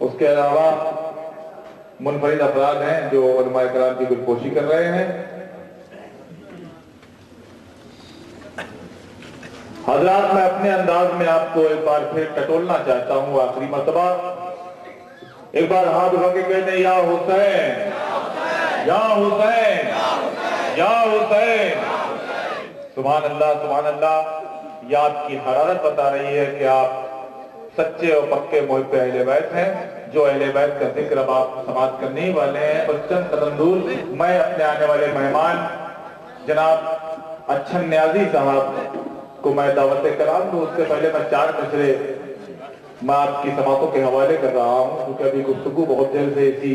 اس کے علاوہ منفرد افراد ہیں جو علماء کرام کی گلپوشی کر رہے ہیں۔ حضرات، میں اپنے انداز میں آپ کو ایک بار پھر ٹٹولنا چاہتا ہوں آخری مرتبہ۔ ایک بار ہاتھ اٹھا کے کہتے ہیں یا حسین، یا حسین، یا حسین۔ سبحان اللہ، سبحان اللہ۔ یہ آپ کی حرارت بتا رہی ہے کہ آپ سچے اور پکے محب اہل بیت ہیں۔ جو اہل بیت کا ذکر اب آپ سماعت کرنے ہی والے ہیں، بس چند قدم دور میں اپنے آنے والے مہمان جناب اچھن نیازی صاحب کو میں دعوت کلام دوں۔ اس سے پہلے میں 4 مصرے میں آپ کی سماعتوں کے حوالے کر رہا ہوں، کیونکہ ابھی گفتگو بہت دیر سے اسی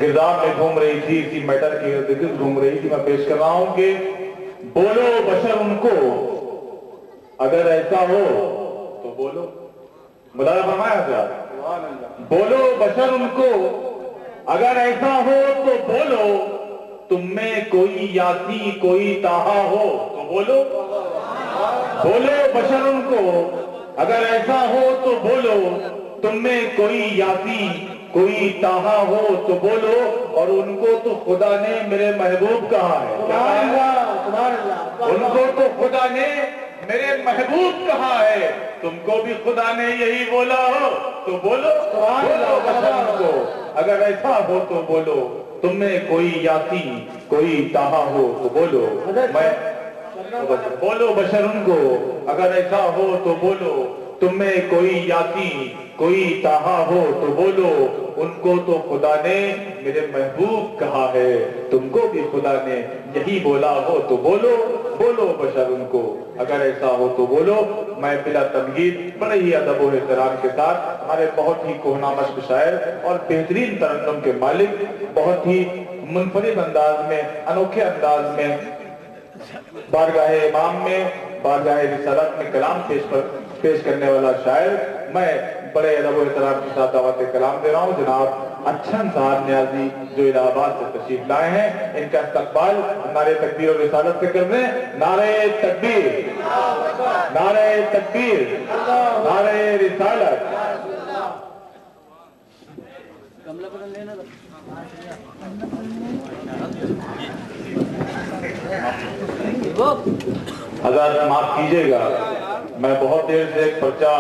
گرداب میں گھوم رہی تھی، اسی میٹر کی ذکر گھوم رہی تھی۔ میں پیش کر رہا ہوں کہ بولو بشر ان کو، اگر ایسا ہو تو بولو۔ ملاحظہ فرمایا حضرات، بولو بشر ان کو، اگر ایسا ہو تو بولو، تم میں کوئی یاسی کوئی تاہا ہو تو بولو۔ بولو بشر ان کو، اگر ایسا ہو تو بولو، تم میں کوئی یاسی کوئی تاہا ہو تو بولو۔ اور ان کو تو خدا نے میرے محبوب کہا ہے، ان کو تو خدا نے میرے محبوب کہا ہے، تم کو بھی خدا نے یہی بولا ہو تو بولو۔ بولو بشر ان کو، اگر ایسا ہو تو بولو، تم میں کوئی یاسی کوئی تاہا ہو تو بولو۔ میں بولو بشر ان کو، اگر ایسا ہو تو بولو، تم میں کوئی یاسی کوئی تاہا ہو تو بولو۔ ان کو تو خدا نے میرے محبوب کہا ہے، تم کو بھی خدا نے یہی بولا ہو تو بولو۔ بولو بشر ان کو، اگر ایسا ہو تو بولو۔ میں بلا تمہید بڑے ہی ادب و احترام کے ساتھ ہمارے بہت ہی کوہنا مشق شاعر اور بہترین ترنم کے مالک، بہت ہی منفرد انداز میں، انوکھے انداز میں بارگاہ امام میں، بارگاہ رسالت میں کلام پیش کرنے والا شاعر، میں بڑے ادب و احترام کے ساتھ دعوت کلام دے رہا ہوں جناب اچھن صاحب نیازی جو الہ آباد سے تشریف لائے ہیں۔ ان کا استقبال نعرہ تکبیر اور رسالت سے کر رہے ہیں۔ نعرہ تکبیر، نعرہ تکبیر، نعرہ رسالت۔ حضرات معاف کیجئے گا، میں بہت دیر سے ایک پرچہ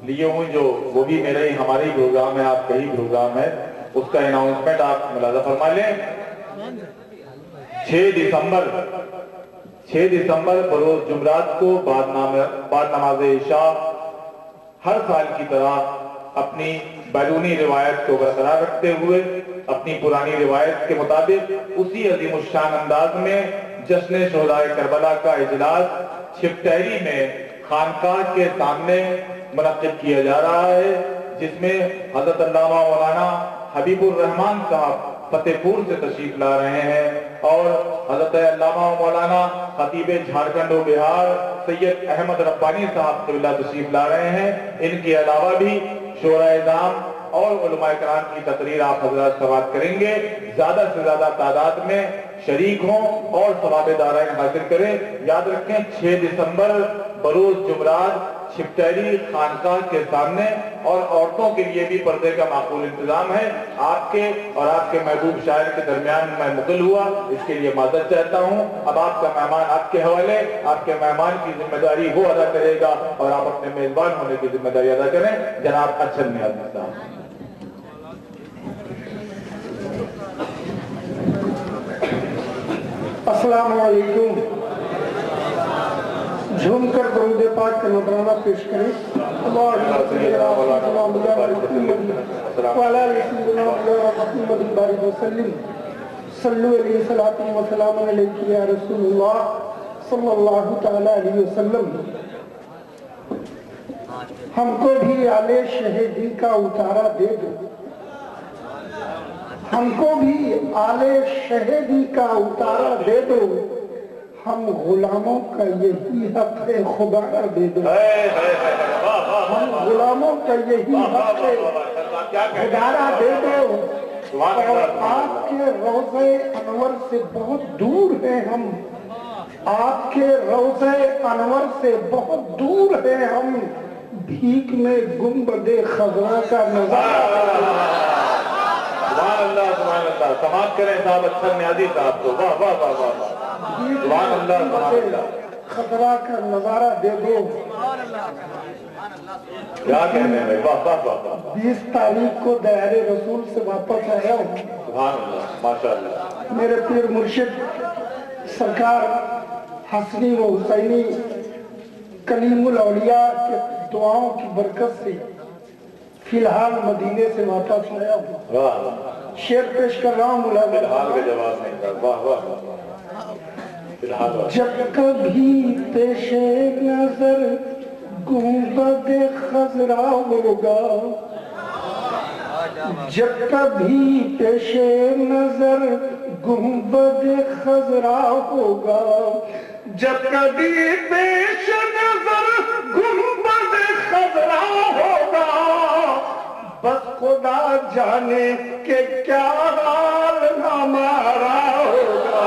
لیے ہوں جو وہ بھی میرا ہی ہماری پروگرام ہے، آپ کا ہی پروگرام ہے، اس کا اناؤنسمنٹ آپ ملاحظہ فرما لیں۔ 6 دسمبر بروز جمعرات کو بعد نماز عشاء ہر سال کی طرح اپنی بیرونی روایت کو برقرار رکھتے ہوئے اپنی پرانی روایت کے مطابق اسی عظیم الشان انداز میں جشن شہدائے کربلا کا اجلاس چھپٹیری میں خانقاہ کے سامنے منعقد کیا جا رہا ہے، جس میں حضرت علامہ مولانا حبیب الرحمان صاحب فتح پور سے تشریف لا رہے ہیں اور حضرت علامہ مولانا خطیب جھارکھنڈ و بہار سید احمد ربانی صاحب قبلہ تشریف لا رہے ہیں۔ ان کے علاوہ بھی شورا اعظام اور علماء کرام کی تقریر آپ حضرات سماعت کریں گے۔ زیادہ سے زیادہ تعداد میں شریک ہوں اور ثواب دارائن حاصل کریں۔ یاد رکھیں 6 دسمبر بروز جمعرات چھپٹیری خانقاہ کے سامنے، اور عورتوں کے لیے بھی پردے کا معقول انتظام ہے۔ آپ کے اور آپ کے محبوب شاعر کے درمیان میں مغل ہوا، اس کے لیے معذرت چاہتا ہوں۔ اب آپ کا مہمان آپ کے حوالے، آپ کے مہمان کی ذمہ داری وہ ادا کرے گا اور آپ اپنے میزبان ہونے کی ذمہ داری ادا کریں۔ جناب اچھل نیازی صاحب۔ السلام علیکم۔ جھوم کر درود پاک کا نذرانہ پیش کریں۔ صلو علیہ الصلوۃ والسلام علیک یا رسول اللہ صلی اللہ تعالی علیہ وسلم۔ ہم کو بھی آل شہیدی کا اتارا دے دو، ہم کو بھی آل شہیدی کا اتارا دے دو، ہم غلاموں کا یہی حق ہے خدا کا دے دو، ہم غلاموں کا یہی حق ہے خدا کا دے دو۔ اور آپ کے روضہ انور سے بہت دور ہیں ہم، آپ کے روضہ انور سے بہت دور ہیں ہم، بھیک میں گنبد خضرا کا نظارہ۔ سبحان اللہ سبحان اللہ، سماعت کریں صاحب اچھل نیازی صاحب کو۔ واہ واہ واہ واہ واہ، سبحان اللہ سبحان اللہ، خضرا کا نظارہ دے دو۔ کیا کہنے ہیں، واہ واہ واہ واہ۔ 20 تاریخ کو دیار رسول سے واپس آیا ہوں۔ سبحان اللہ ماشاءاللہ۔ میرے پیر مرشد سرکار حسنی و حسینی کلیم الاولیاء کے دعاؤں کی برکت سے فی الحال مدینے سے واپس آیا ہوں۔ واہ، شعر پیش کر رہا ہوں فی مولانا۔ الحال کا جواب نہیں تھا، واہ واہ واہ۔ فی الحال جب کبھی پیش نظر گنبد خضرا ہوگا، جب کبھی پیش نظر گنبد خضرا ہوگا، جب کبھی پیش نظر گنبد خضرا ہوگا، بس خدا جانے کہ کیا حال ہمارا ہوگا،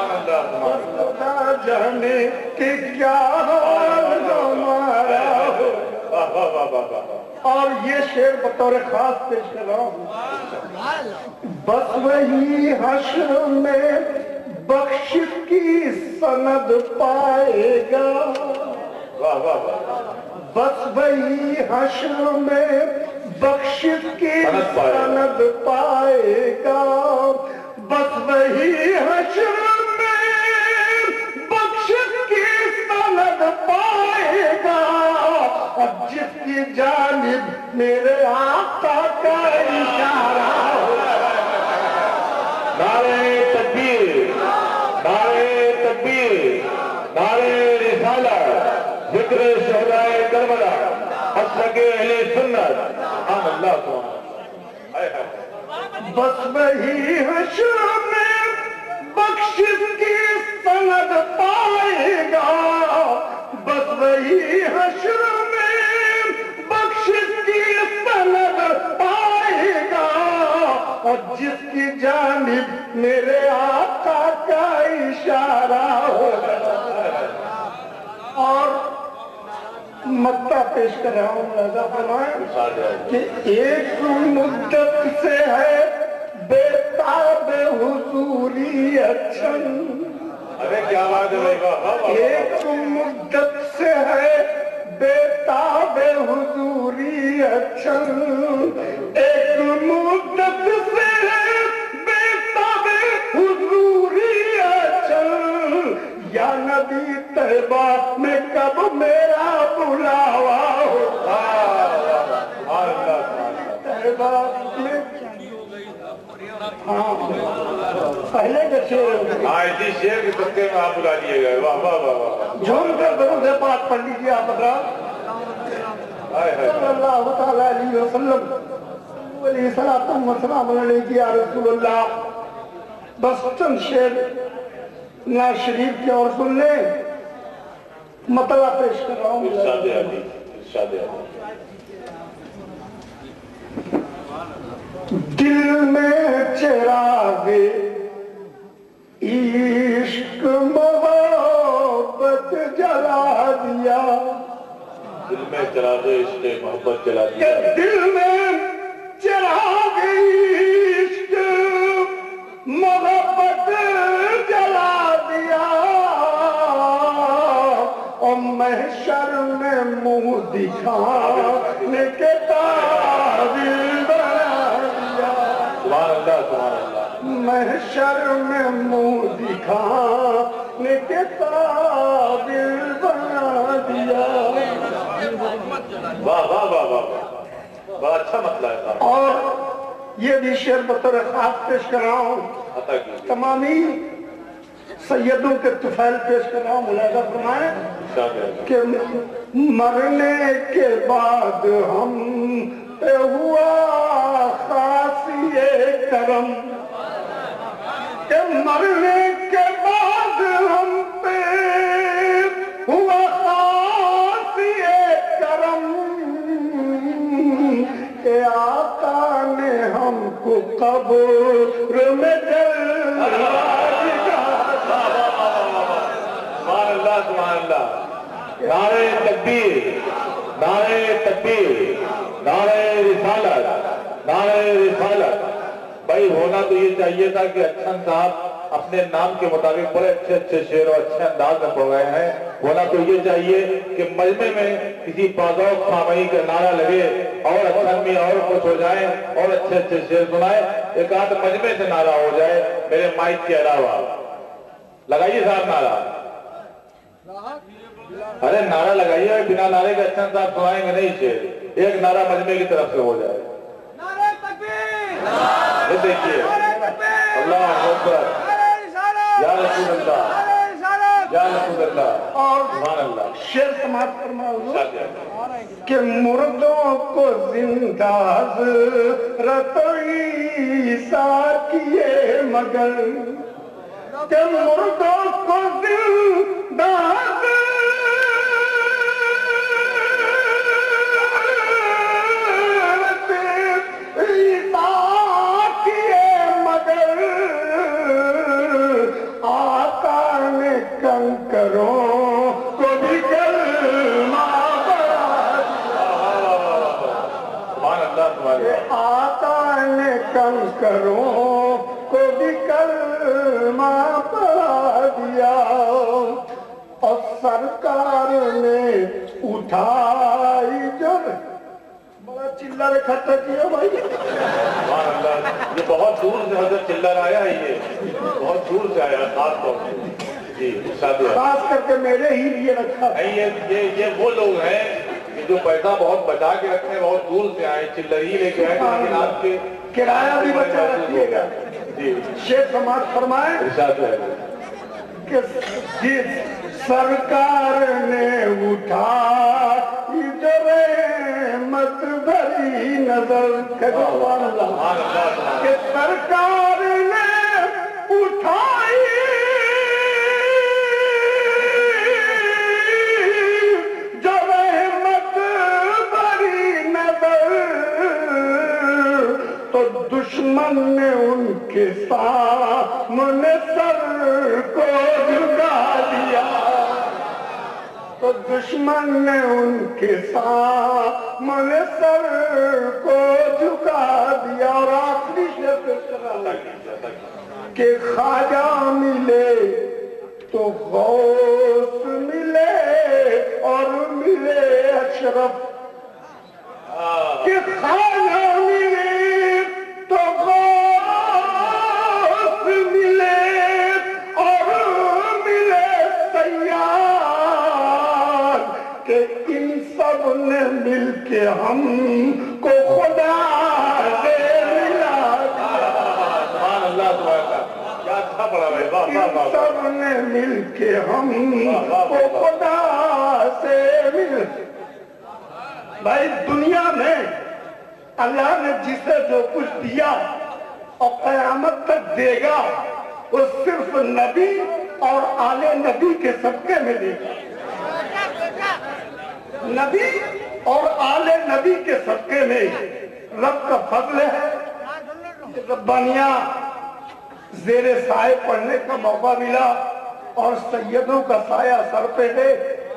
بس خدا جانے کہ کیا حال ہمارا ہوگا۔ اور یہ شعر بطور خاص پیش کر رہا ہوں۔ بس وہی حشر میں بخشش کی سند پائے گا، بس وہی حشر میں بخشش کی سند پائے گا، بس وہی حشر میں بخشش کی سند پائے گا، اور جس کی جانب میرے آقا کا اشارہ ہوگا۔ نعرہ تکبیر، نعرہ تکبیر، نعرہ رسالت، ذکر شہدائے کربلا، مسلک اہل سنت، سبحان اللہ سبحان اللہ۔ بس وہی حشر میں بخشش کی سند پائے گا، بس وہی حشر میں بخشش کی سند پائے گا، اور جس کی جانب میرے آقا کا اشارہ ہوگا۔ اور مکہ پیش کر رہا ہوں، لہذا فرمائیں کہ ایک مدت سے ہے بے تاب حضوری اچھن، ارے کیا بات ہے، ایک مدت سے ہے بے تاب حضوری اچھن، ایک مدت سے ہے بے تاب حضوری اچھن، یا نبی طیبہ میں کب میرا بلاوا ہوگا، طیبہ میں ہاں پہلے کے شیر ہاں اسی شیر کے صدقے میں آپ بلا لیے گئے. واہ واہ واہ واہ. جھوم کر درود پاک پڑھ لیجیے آپ حضرات صلی اللہ تعالیٰ علیہ وسلم علیہ السلام والسلام علیہ یا رسول اللہ. بس چند شیر نواز شریف کے اور سن لیں. مطلع پیش کر رہا ہوں. ارشاد علی ارشاد علی. دل میں چراغ عشق محبت جلا دیا. دل میں چراغ عشق محبت جلا دیا. دل میں چراغ عشق محبت جلا دیا اور محشر میں منہ دکھانے کے قابل بنا دیا. سبحان اللہ سبحان اللہ. محشر میں منہ دکھانے کے قابل بنا دیا. واہ واہ واہ واہ. بڑا اچھا مطلب ہے صاحب. اور یہ بھی شعر بطور خاص پیش کر رہا ہوں. عطا کیجیے. تمامی سیدوں کے طفیل پیش کر رہا ہوں. ملاحظہ فرمائیں ارشاد علی. کہ مرنے کے بعد ہم پہ ہوا خاصی کرم. کہ مرنے کے بعد ہم پہ ہوا خاصی کرم کہ آقا نے ہم کو قبر میں جلوا دیا. سبحان اللہ سبحان اللہ. نعرہ تکبیر نعرہ تکبیر نعرہ رسالت نعرہ رسالت. بھائی ہونا تو یہ چاہیے تھا کہ اچھن صاحب اپنے نام کے مطابق بڑے اچھے اچھے شعر اور اچھے انداز میں پڑھ رہے ہیں. ہونا تو یہ چاہیے کہ مجمع میں کسی پاذوق خامئی کا نعرہ لگے اور اچھن بھی اور کچھ ہو جائے اور اچھے اچھے شعر سنائے. ایک آدھ مجمع سے نعرہ ہو جائے میرے مائک کے علاوہ. لگائیے صاحب نعرہ. ارے نعرہ لگائیے. بنا نعرے کے اچھن صاحب سنائیں گے نہیں شعر. ایک نعرہ مجمع کی طرف سے ہو جائے. یہ دیکھیے. اللہ اکبر. یا رسول اللہ یا رسول اللہ. اور سبحان اللہ. شعر سماعت فرماؤ ارشاد علی. کہ مردوں کو زندہ حضرت عیسیٰ کیے مگر. کہ مردوں کو زندہ حضرت عیسیٰ کیے مگر آقا نے کنکروں کو بھی کلمہ پڑھا دیا. سبحان اللہ سبحان اللہ. آقا نے کنکروں کو بھی کلمہ پڑھا دیا اور سرکار نے اٹھائی جو بڑا چلر اکٹھا کیا بھائی. سبحان اللہ. یہ بہت دور سے حضرت چلر آیا ہے. یہ بہت دور سے آیا خاص طور سے. جی ارشاد علی. خاص کر کے میرے ہی لیے رکھا. نہیں یہ وہ لوگ ہیں کہ جو پیسہ بہت بچا کے رکھنے بہت دور سے آئے. چلر ہی لے کے آئے لیکن آپ کے کرایہ بھی بچا رکھیے گا. جی شیخ سماعت فرمائیں ارشاد علی. کہ سرکار نے اٹھائی جو رحمت بھری نظر. سبحان اللہ. کہ سرکار نے اٹھائی جو رحمت بھری نظر تو دشمن نے ان کے سامنے سر کو جھکا دیا. تو دشمن نے ان کے سامنے سر کو جھکا دیا. اور آخری شعر پیش کر رہا ہوں کہ خواجہ ملے تو غوث ملے اور ملے اشرف. کہ خواجہ ملے تو غوث ملے اور ملے سیاد. کہ ان سب نے مل کے ہم کو خدا سے ملا دیا. اچھا پڑا بھائی، واہ واہ ان واہ سب نے مل کے ہم کو خدا سے مل. بھائی دنیا میں اللہ نے جسے جو کچھ دیا اور قیامت تک دے گا وہ صرف نبی اور آل نبی کے صدقے میں دے گا. نبی اور آل نبی کے صدقے میں رب کا فضل ہے. ربانیہ زیر سائے پڑھنے کا موقع ملا اور سیدوں کا سایہ سر پہ ہے.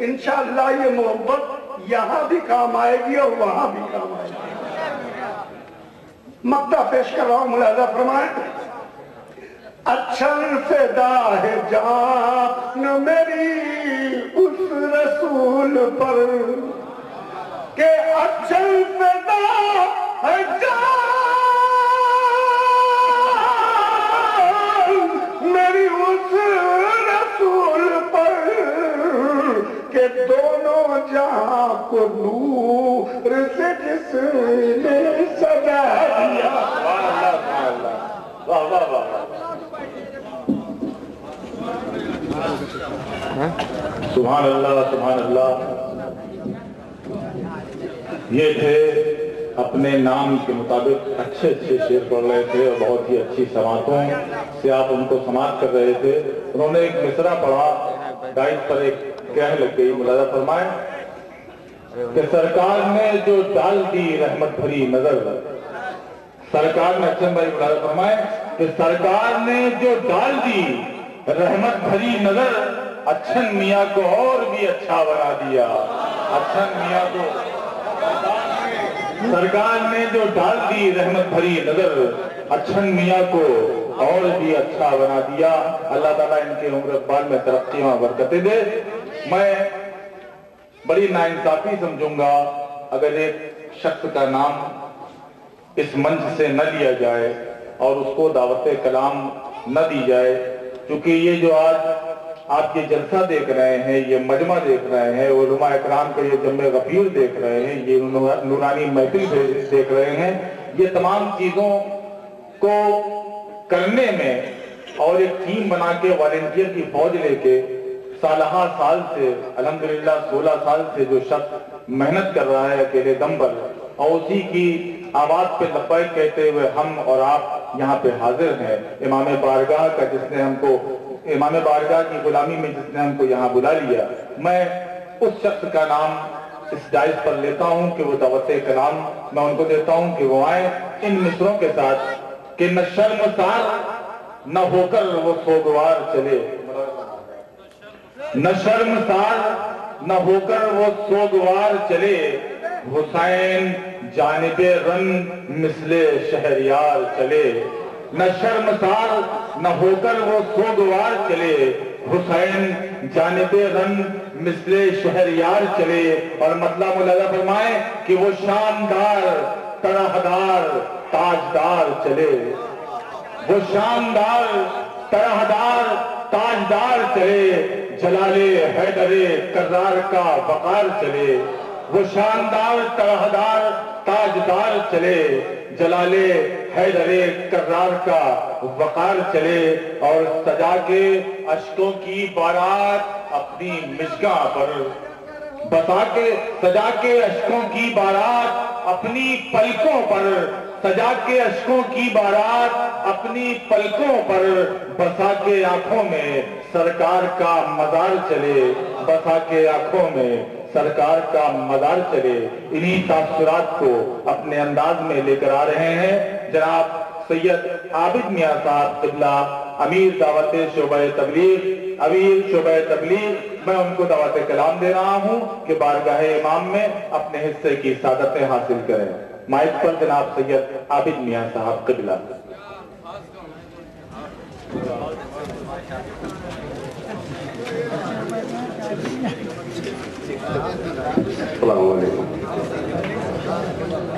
انشاءاللہ یہ محبت یہاں بھی کام آئے گی اور وہاں بھی کام آئے گی. مقطع پیش کر رہا ہوں، ملاحظہ فرمائیں. اچھن فدا ہے جان میری اس رسول پر کہ اچھن فدا ہے جان میری اس رسول پر کہ دونوں جہاں کو نور سے جس نے سجا دیا. واہ واہ واہ. سبحان اللہ سبحان اللہ. یہ تھے اپنے نام کے مطابق اچھے اچھے شعر پڑھ رہے تھے اور بہت ہی اچھی سماعتوں سے آپ ان کو سماعت کر رہے تھے. انہوں نے ایک مصرع پڑھا، ڈائٹ پر ایک کہنے لگ گئی. ملاحظہ فرمائیں کہ سرکار نے جو ڈال دی رحمت بھری نظر. سرکار نے اچھے بھائی ملاحظہ فرمائیں کہ سرکار نے جو ڈال دی رحمت بھری نظر اچھن میاں کو اور بھی اچھا بنا دیا. اچھن میاں کو سرکار نے جو ڈال دی رحمت بھری نظر اچھن میاں کو اور بھی اچھا بنا دیا. اللہ تعالیٰ ان کے عمر اقبال میں ترقی و برکتیں دے. میں بڑی ناانصافی سمجھوں گا اگر ایک شخص کا نام اس منچ سے نہ لیا جائے اور اس کو دعوت کلام نہ دی جائے. چونکہ یہ جو آج آپ یہ جلسہ دیکھ رہے ہیں، یہ مجمع دیکھ رہے ہیں، علماء اکرام کا یہ جمع غفیر دیکھ رہے ہیں، یہ نورانی محفل دیکھ رہے ہیں، یہ تمام چیزوں کو کرنے میں اور ایک ٹیم بنا کے والنٹیئر کی فوج لے کے سالہ سال سے الحمدللہ 16 سال سے جو شخص محنت کر رہا ہے اکیلے دم پر، اور اسی کی آواز پہ لبیک کہتے ہوئے ہم اور آپ یہاں پہ حاضر ہیں. امام بارگاہ کا جس نے ہم کو امام بارگاہ کی غلامی میں جس نے ہم کو یہاں بلا لیا، میں اس شخص کا نام اس ڈائز پر لیتا ہوں کہ وہ دعوت کلام میں ان کو دیتا ہوں کہ وہ آئیں ان مصروں کے ساتھ کہ نہ شرمسار نہ ہو کر وہ سوگوار چلے. نہ شرمسار نہ ہو کر وہ سوگوار چلے، حسین جانب رن مثل شہریار چلے. نہ شرمسار نہ ہو کر وہ سوگوار چلے، حسین جانب رن مثل شہریار چلے. اور مطلب ملاحظہ فرمائیں کہ وہ شاندار طرحدار تاجدار چلے. وہ شاندار طرحدار تاجدار چلے، جلال حیدر کرار کا وقار چلے. وہ شاندار طرحدار تاجدار چلے، جلال حیدر کرار کا وقار چلے. اور سجا کے اشکوں کی بارات اپنی مشگاں پر بسا کے، سجا کے اشکوں کی بارات اپنی پلکوں پر، سجا کے اشکوں کی بارات اپنی پلکوں پر، بسا کے آنکھوں میں سرکار کا مزار چلے. بسا کے آنکھوں میں سرکار کا مزار چلے. انہی تاثرات کو اپنے انداز میں لے کر آ رہے ہیں جناب سید عابد میاں صاحب قبلہ، امیر دعوت شعبہ تبلیغ، امیر شعبہ تبلیغ. میں ان کو دعوت کلام دے رہا ہوں کہ بارگاہ امام میں اپنے حصے کی سعادتیں حاصل کریں. مائک پر جناب سید عابد میاں صاحب قبلہ. السلام علیکم.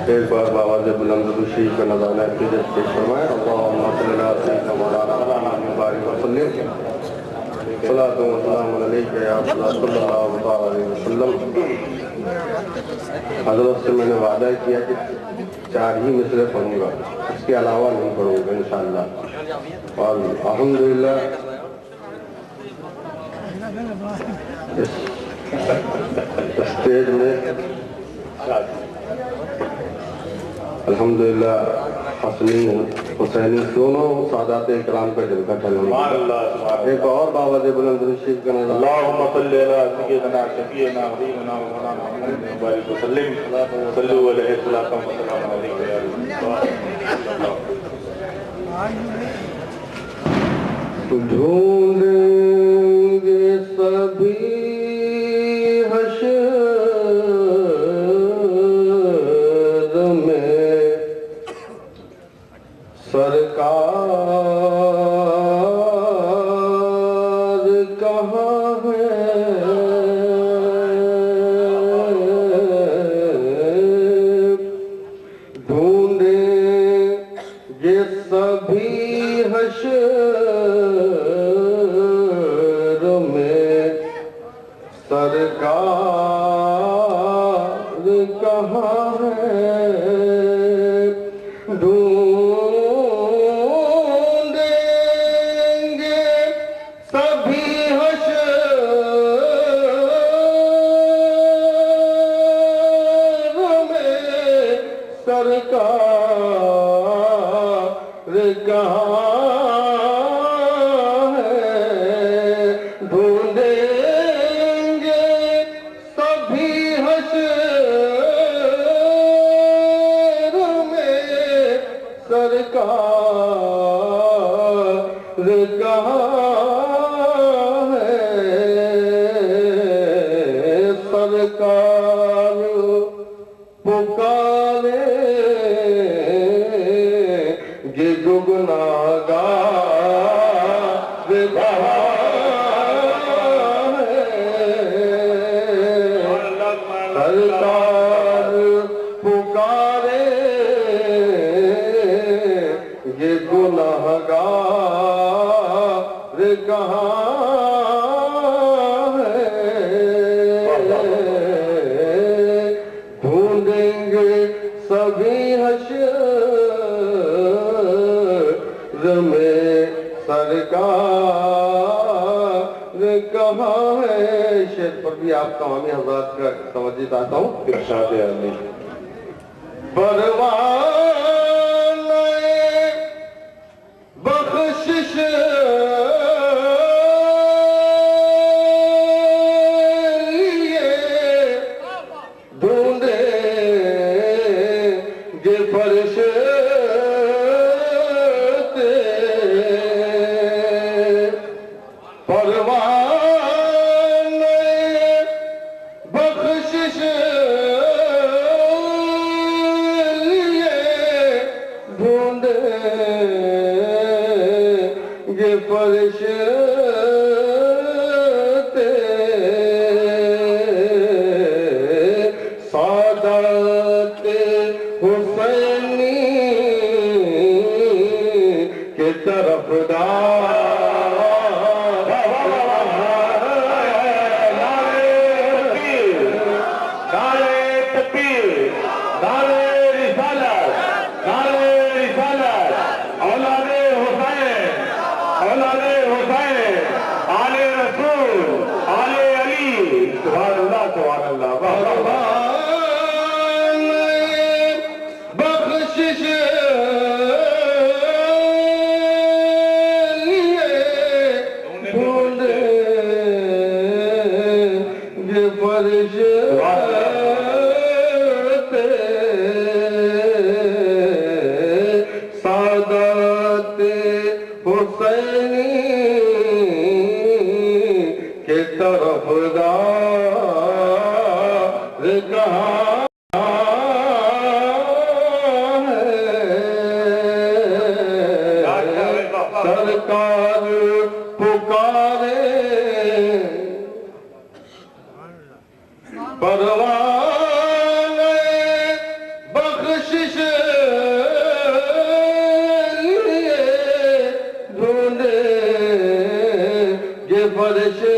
ایک بار بآواز بلند درود شریف کا نذرانہ عقیدت پیش فرمائیں. اللہم صلی علی سیدنا مولانا محمد وبارک وسلم. صلاۃ و سلام علیک یا صلی اللہ علیہ وسلم. حضرت سے میں نے وعدہ کیا کہ 4 ہی مصرے پڑھوں گا، اس کے علاوہ نہیں پڑھوں گا انشاءاللہ۔ اور الحمدللہ اس اسٹیج میں الحمدللہ حسنی حسینی دونوں سادات اکرام کا جلوہ ٹھہرا۔ ایک اور بابا بلند شریف کا نظر اللہم صلی علی سیدنا شفیعنا حبیبنا مولانا محمد وبارک وسلم صلو علیہ الصلوۃ والسلام علیہ یا رسول اللہ۔ ڈھونڈیں گے سبھی حشر میں سرکار کہاں ہے، ڈھونڈیں گے سبھی حشر میں سرکار کہاں ہے، سرکار پکارے گے گناہگار سرکار پکارے گے گناہگار کہاں سبھی حشر میں سرکار کہاں ہے۔ شعر پر بھی آپ تمامی حضرات کا توجہ چاہتا ہوں۔ ارشاد علی پروانہ بخشش سعادت حسینی کے طرف سعادت حسینی کے طرف کہاں سرکار پکارے پروانہ بخشش لیے ڈھونڈے یہ فرشتے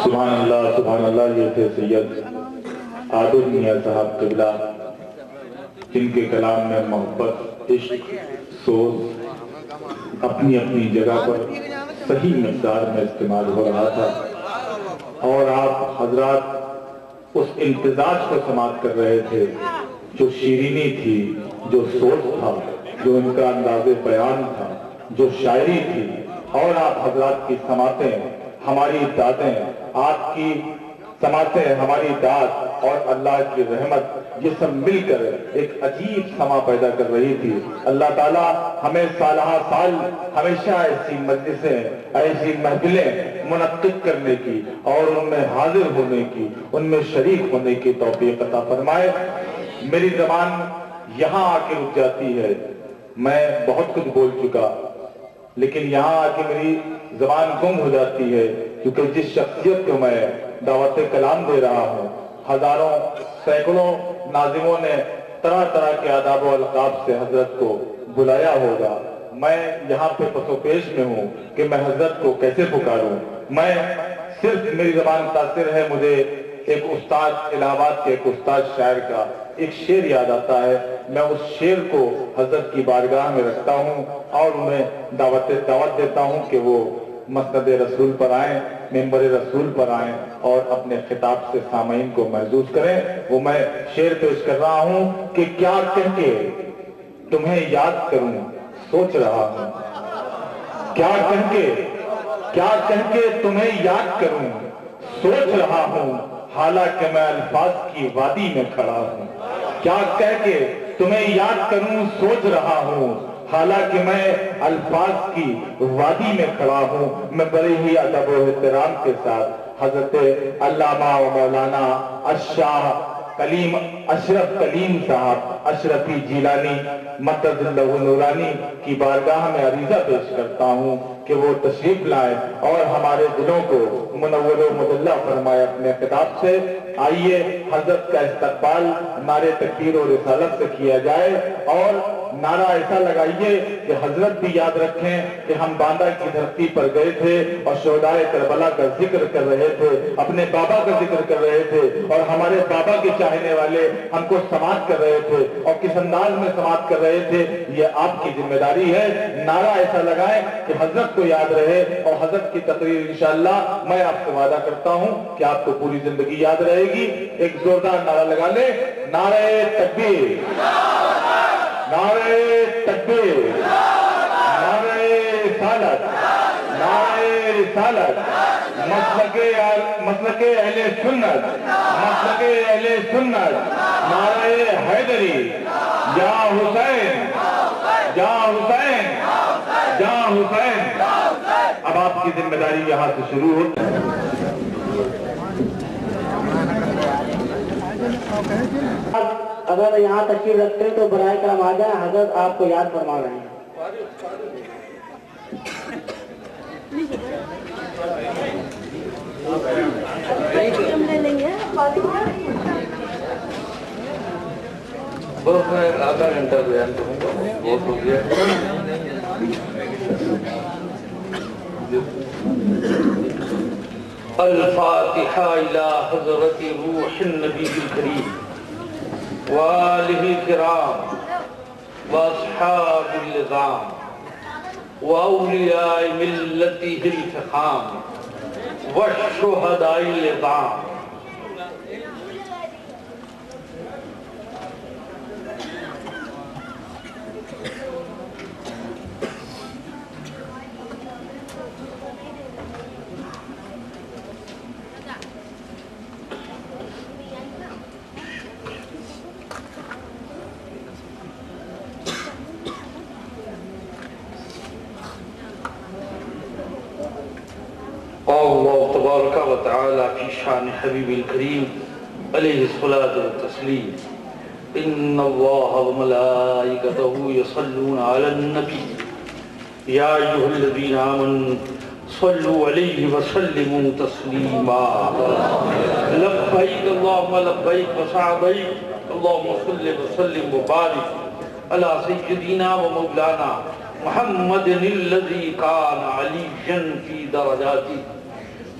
سبحان اللہ سبحان اللہ. یہ تھے سید عادل میاں صاحب قبلہ، جن کے کلام میں محبت، عشق، سوز اپنی اپنی جگہ پر صحیح مقدار میں استعمال ہو رہا تھا، اور آپ حضرات اس امتزاج کو سماعت کر رہے تھے جو شیرینی تھی، جو سوز تھا، جو ان کا انداز بیان تھا، جو شاعری تھی. اور آپ حضرات کی سماعتیں ہماری دادیں، آپ کی سماعتیں ہماری داد اور اللہ کی رحمت، یہ سب مل کر ایک عجیب سما پیدا کر رہی تھی. اللہ تعالیٰ ہمیں سالہ سال ہمیشہ ایسی مجلسیں، ایسی محفلیں منعقد کرنے کی اور ان میں حاضر ہونے کی، ان میں شریک ہونے کی توفیق عطا فرمائے. میری زبان یہاں آ کے رک جاتی ہے، میں بہت کچھ بول چکا، لیکن یہاں آ کے میری زبان گم ہو جاتی ہے، کیونکہ جس شخصیت کو میں دعوت کلام دے رہا ہوں، ہزاروں سینکڑوں ناظموں نے طرح طرح کے آداب و القاب سے حضرت کو بلایا ہوگا. میں یہاں پہ پس و پیش میں ہوں کہ میں حضرت کو کیسے پکاروں. میں صرف میری زبان متاثر ہے. مجھے ایک استاد الہ آباد کے ایک استاد شاعر کا ایک شعر یاد آتا ہے. میں اس شعر کو حضرت کی بارگاہ میں رکھتا ہوں اور انہیں دعوت دیتا ہوں کہ وہ مسند رسول پر آئیں، منبر رسول پر آئیں اور اپنے خطاب سے سامعین کو محظوظ کریں. وہ میں شعر پیش کر رہا ہوں کہ کیا کہہ کے تمہیں یاد کروں سوچ رہا ہوں. کیا کہہ کے تمہیں یاد کروں سوچ رہا ہوں، حالانکہ میں الفاظ کی وادی میں کھڑا ہوں. کیا کہہ کے تمہیں یاد کروں سوچ رہا ہوں، حالانکہ میں الفاظ کی وادی میں کھڑا ہوں. میں بڑے ہی ادب و احترام کے ساتھ حضرت علامہ و مولانا الشاہ کلیم اشرف کلیم صاحب اشرفی جیلانی مدد اللہ نورانی کی بارگاہ میں عریضہ پیش کرتا ہوں کہ وہ تشریف لائیں اور ہمارے دلوں کو منور و مدلہ فرمائے اپنے خطاب سے. آئیے حضرت کا استقبال نعرے تکبیر و رسالت سے کیا جائے، اور نعرہ ایسا لگائیے کہ حضرت بھی یاد رکھیں کہ ہم باندہ کی دھرتی پر گئے تھے اور شہدائے کربلا کا ذکر کر رہے تھے، اپنے بابا کا ذکر کر رہے تھے، اور ہمارے بابا کے چاہنے والے ہم کو سماعت کر رہے تھے اور کس انداز میں سماعت کر رہے تھے. یہ آپ کی ذمہ داری ہے. نعرہ ایسا لگائیں کہ حضرت کو یاد رہے، اور حضرت کی تقریر انشاءاللہ میں آپ سے وعدہ کرتا ہوں کہ آپ کو پوری زندگی یاد رہے گی. ایک زوردار نعرہ لگا لے، نعرہ تکبیر، نعرہ تکبیر، نعرہ رسالت، نعرہ رسالت، مسلک اہل سنت، مسلک اہل سنت، نعرہ حیدری، یا حسین، یا حسین، یا حسین. اب آپ کی ذمہ داری یہاں سے شروع ہوتی ہے. اگر یہاں تشریف رکھتے ہیں تو برائے کرم آ جائیں، حضرت آپ کو یاد فرما رہے ہیں. بس میں آدھا گھنٹہ بیان کروں گا، بہت ہو گیا. الفاتحہ الی حضرت روح النبی الکریم وآلہ الکرام واصحاب النظام واولیاء ملتہ الفخام والشہداء العظام. اللہ تبارک و تعالی فی شان حبیب الکریم علیہ الصلاۃ والتسلیم. ان اللہ وملائکتہ یصلون علی النبی یا ایھا الذین آمنوا صلوا علیہ وسلموا تسلیما لبیک اللہم لبیک وسعدیک اللہم صل وسلم وبارک علی سیدنا و مولانا محمد الذی کان علییا فی درجاتی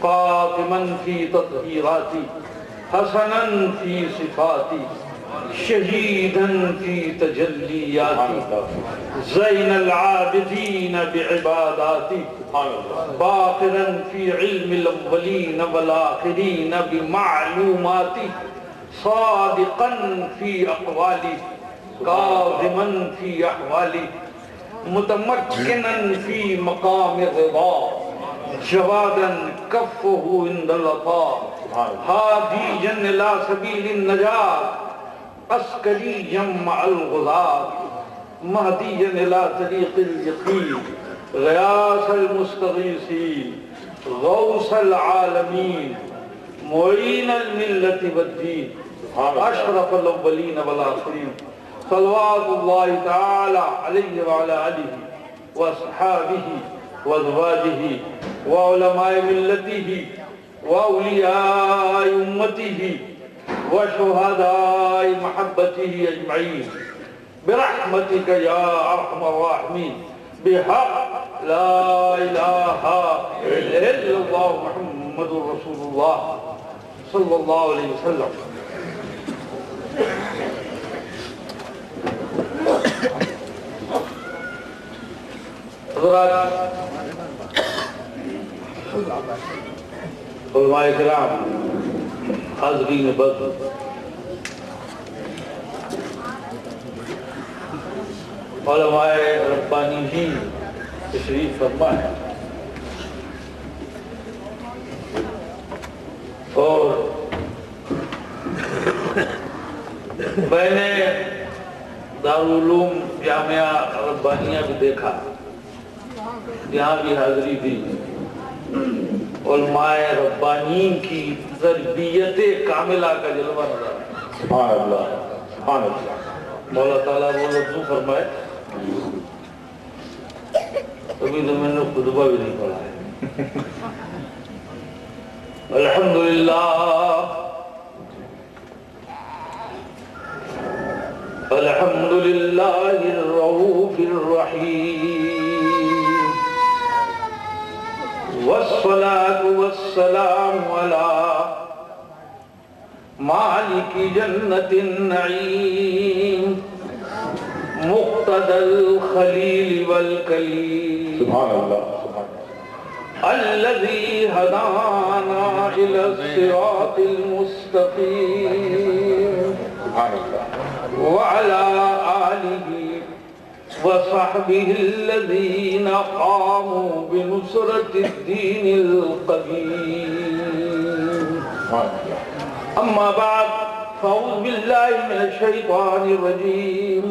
فاطما فی تطہیراتی حسنا فی صفاتی شہیدا فی تجلیاتی زین العابدین بعباداتی باقرا فی علم الاولین والآخرین بمعلوماتی صادقا فی اقوالی کاظما فی احوالی متمکنا فی مقام الرضا جوادا کفہ عند العطاء ہادیا الی سبیل النجاة عسکریا مع الغزاة مہدیا الی طریق الیقین غیاث المستغیثین غوث العالمین معین الملت والدین اشرف الاولین والآخرین صلوات اللہ تعالی علیہ وعلی آلہ واصحابہ وازواجہ وعلماء ملتہ واولیاء امتہ وشہداء محبتہ اجمعین برحمتک یا ارحم الراحمین بحق لا الہ الا اللہ محمد رسول اللہ صلی اللہ علیہ وسلم. حضرات علماء کرام حاضرین بدر علماء ربانی جی تشریف فرما ہے اور میں نے دارالعلوم جامعہ ربانیہ بھی دیکھا یہاں بھی حاضری دی علماء ربانین کی تربیت کاملہ کا جلوہ نظر سبحان اللہ سبحان اللہ. مولا تعالیٰ وہ لفظوں فرمائے ابھی تو میں نے خطبہ بھی نہیں پڑھا ہے. الحمدللہ الحمدللہ الرؤوف الرحیم والصلاة والسلام على مالک جنت النعیم مقتدى الخلیل والکلیم سبحان اللہ سبحان اللہ. الذي هدانا إلى الصراط المستقيم سبحان اللہ. وعلى آله وصحبه الذين قاموا بنصرة الدين القديم. أما بعد فأعوذ بالله من الشيطان الرجيم.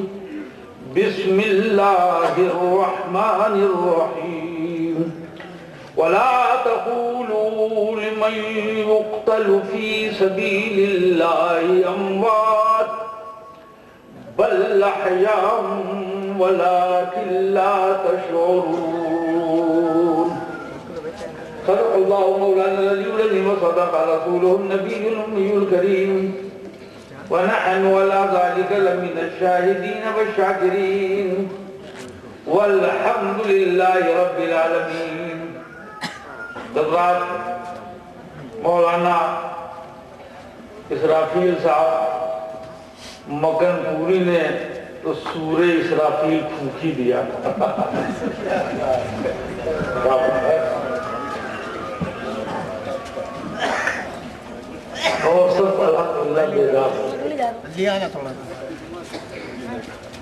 بسم الله الرحمن الرحيم. ولا تقولوا لمن يقتل في سبيل الله أموات بل أحياء ولكن لا تشعرون. صدق الله مولانا العلي العظيم وصدق رسوله النبي الأمي الكريم ونحن على ذلك لمن الشاهدين والشاكرين والحمد لله رب العالمين. حضرات مولانا اسرافیل صاحب مکن پوری نے تو سورہ اسرافیل پھونکی دیا اور سب الحمدللہ بیدار.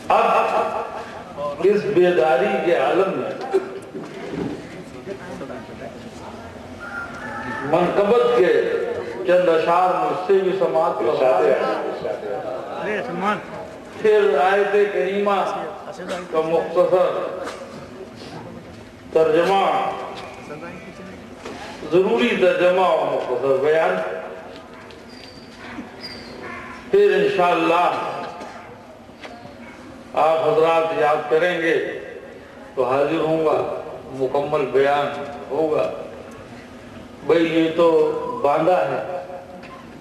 اب اس بیداری کے عالم میں منقبت کے چند اشعار مجھ سے بھی سماعت پھر آیت کریمہ کا مختصر ترجمہ ضروری ترجمہ اور مختصر بیان پھر انشاءاللہ آپ حضرات یاد کریں گے تو حاضر ہوں گا مکمل بیان ہوگا بھئی یہ تو باندھا ہے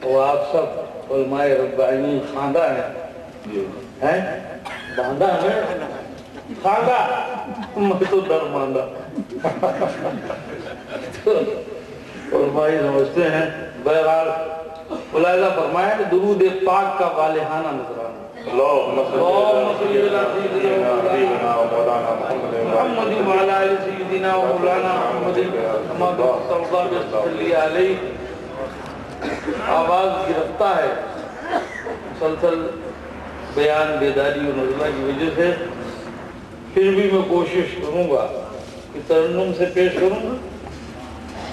اور آپ سب علماء ربانی خواندہ ہیں باندھا ہے خواندہ میں تو درماندہ علماء سمجھتے ہیں بہرحال ملاحظہ فرمایا کہ درود پاک کا والہانہ نذرانہ اللهم صل على سيدنا ومولانا محمد محمد وعلى آل سيدنا ومولانا محمد كما صلى الله عليه آواز گرفتا ہے مسلسل بیان بیداری و نزلہ کی وجہ سے پھر بھی میں کوشش کروں گا کہ ترنم سے پیش کروں گا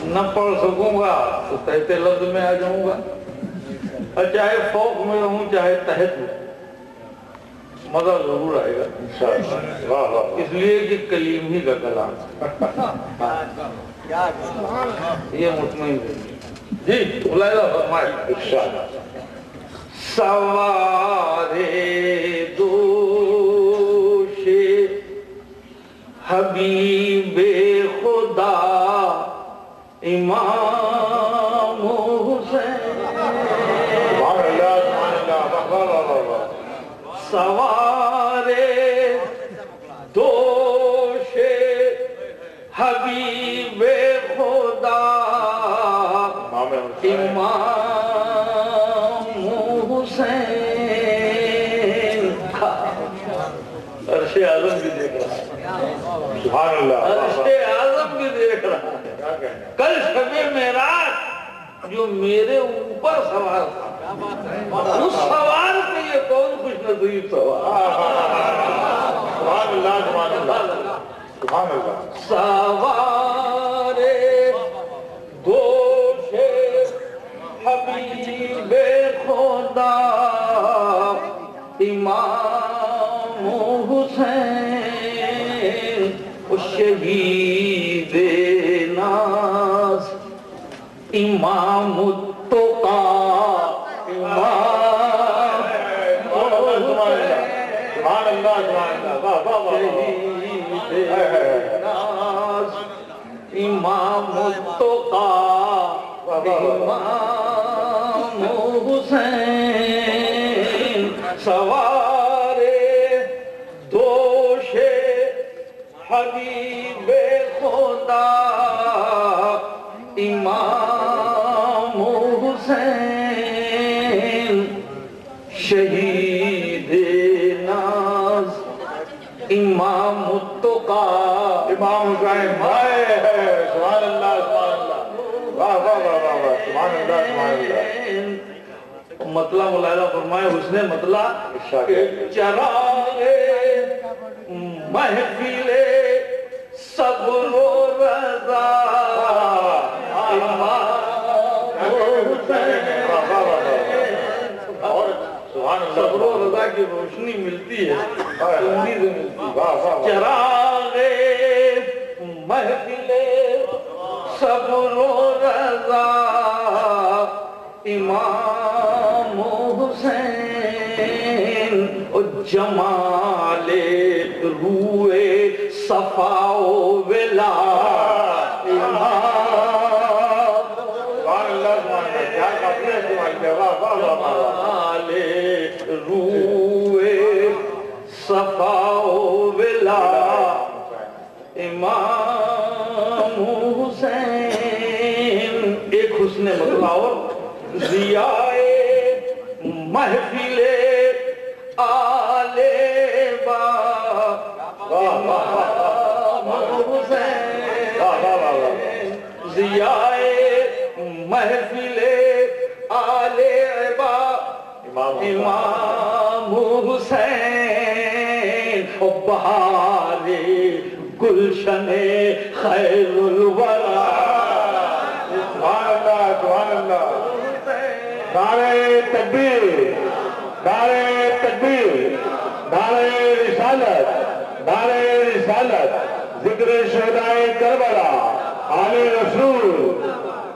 نہ پڑھ سکوں گا تو تحت لفظ میں آ جاؤں گا اور چاہے فوق میں رہوں چاہے تحت میں مزہ ضرور آئے گا اس لیے کہ کلیم ہی کا کلام یہ مطمئن جی ملاحظہ فرمائے سوارے دوش حبیب خدا امام حسین سوارے دوش حبیب خدا امام حسین عرش اعظم بھی دیکھ رہا ہے سبحان اللہ عرش اعظم بھی دیکھ رہا ہے کل شب معراج جو میرے اوپر سوار تھا اس سوار پہ یہ کون خوش نصیب سوار سبحان اللہ سبحان اللہ سبحان اللہ سوارے دوش حبیب خدا امام حسین شہید ناز امام التقا سبحان اللہ امام التقا امام حسین سوارے دوش حبیب خدا امام حسین شہید ناز امام التقا امام حسین سبحان اللہ سبحان اللہ واہ واہ واہ واہ واہ سبحان اللہ سبحان اللہ مطلع ملاحظہ فرمائے حسن مطلع کہ چراغ محفل صبر و رضا امام حسین صبر و رضا کی روشنی ملتی ہے انہی سے ملتی ہے چراغ محفل صبر و رضا امام حسین جمال روئے صفا و ولا جمال روئے صفا و ولا امام حسین ایک حسن مطلع اور ضیائے محفل آل با امام حسین ضیائے محفل آل با امام حسین بہار گلشن خیر الورا سبحان اللہ سبحان اللہ نعرہ تکبیر نعرہ تکبیر نعرہ رسالت نعرہ رسالت ذکر شہداء کربلا آل رسول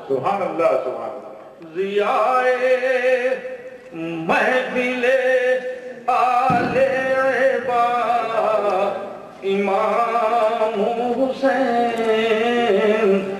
سبحان اللہ سبحان اللہ ضیائے محفل آل عبا امام حسین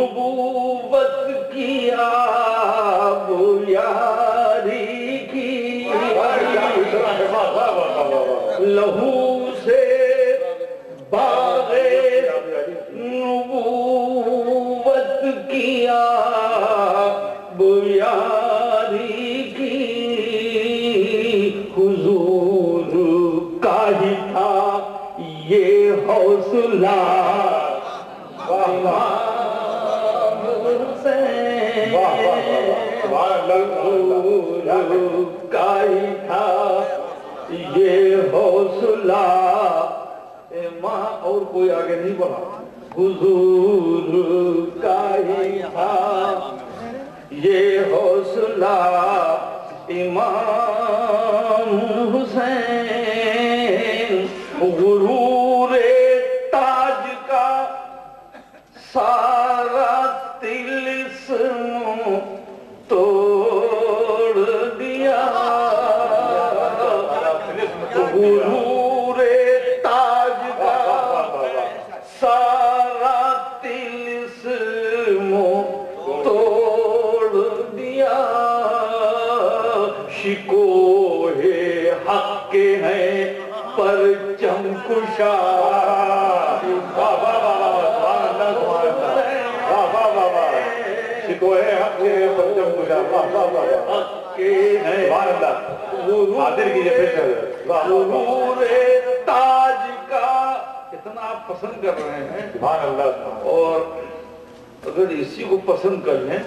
نبوت کی آب یاری کی لہو سے باغ نبوت کی آب یاری کی حضور کا ہی تھا یہ حوصلہ کا ہی تھا یہ حوصلہ ماں اور کوئی آگے نہیں بڑھا حضور کا ہی تھا یہ حوصلہ امام حسین غرور تاج کا سارا طلسم توڑ دیا غرور تاج کا سارا طلسم توڑ دیا شکوہ حق کے ہیں پرچم کشا شکوہ حق کے ہیں پرچم کشا حق کے ہیں حاضر کیجئے پیش ہے غرور تاج کا اتنا آپ پسند کر رہے ہیں سبحان اللہ اور اگر اسی کو پسند کر لیں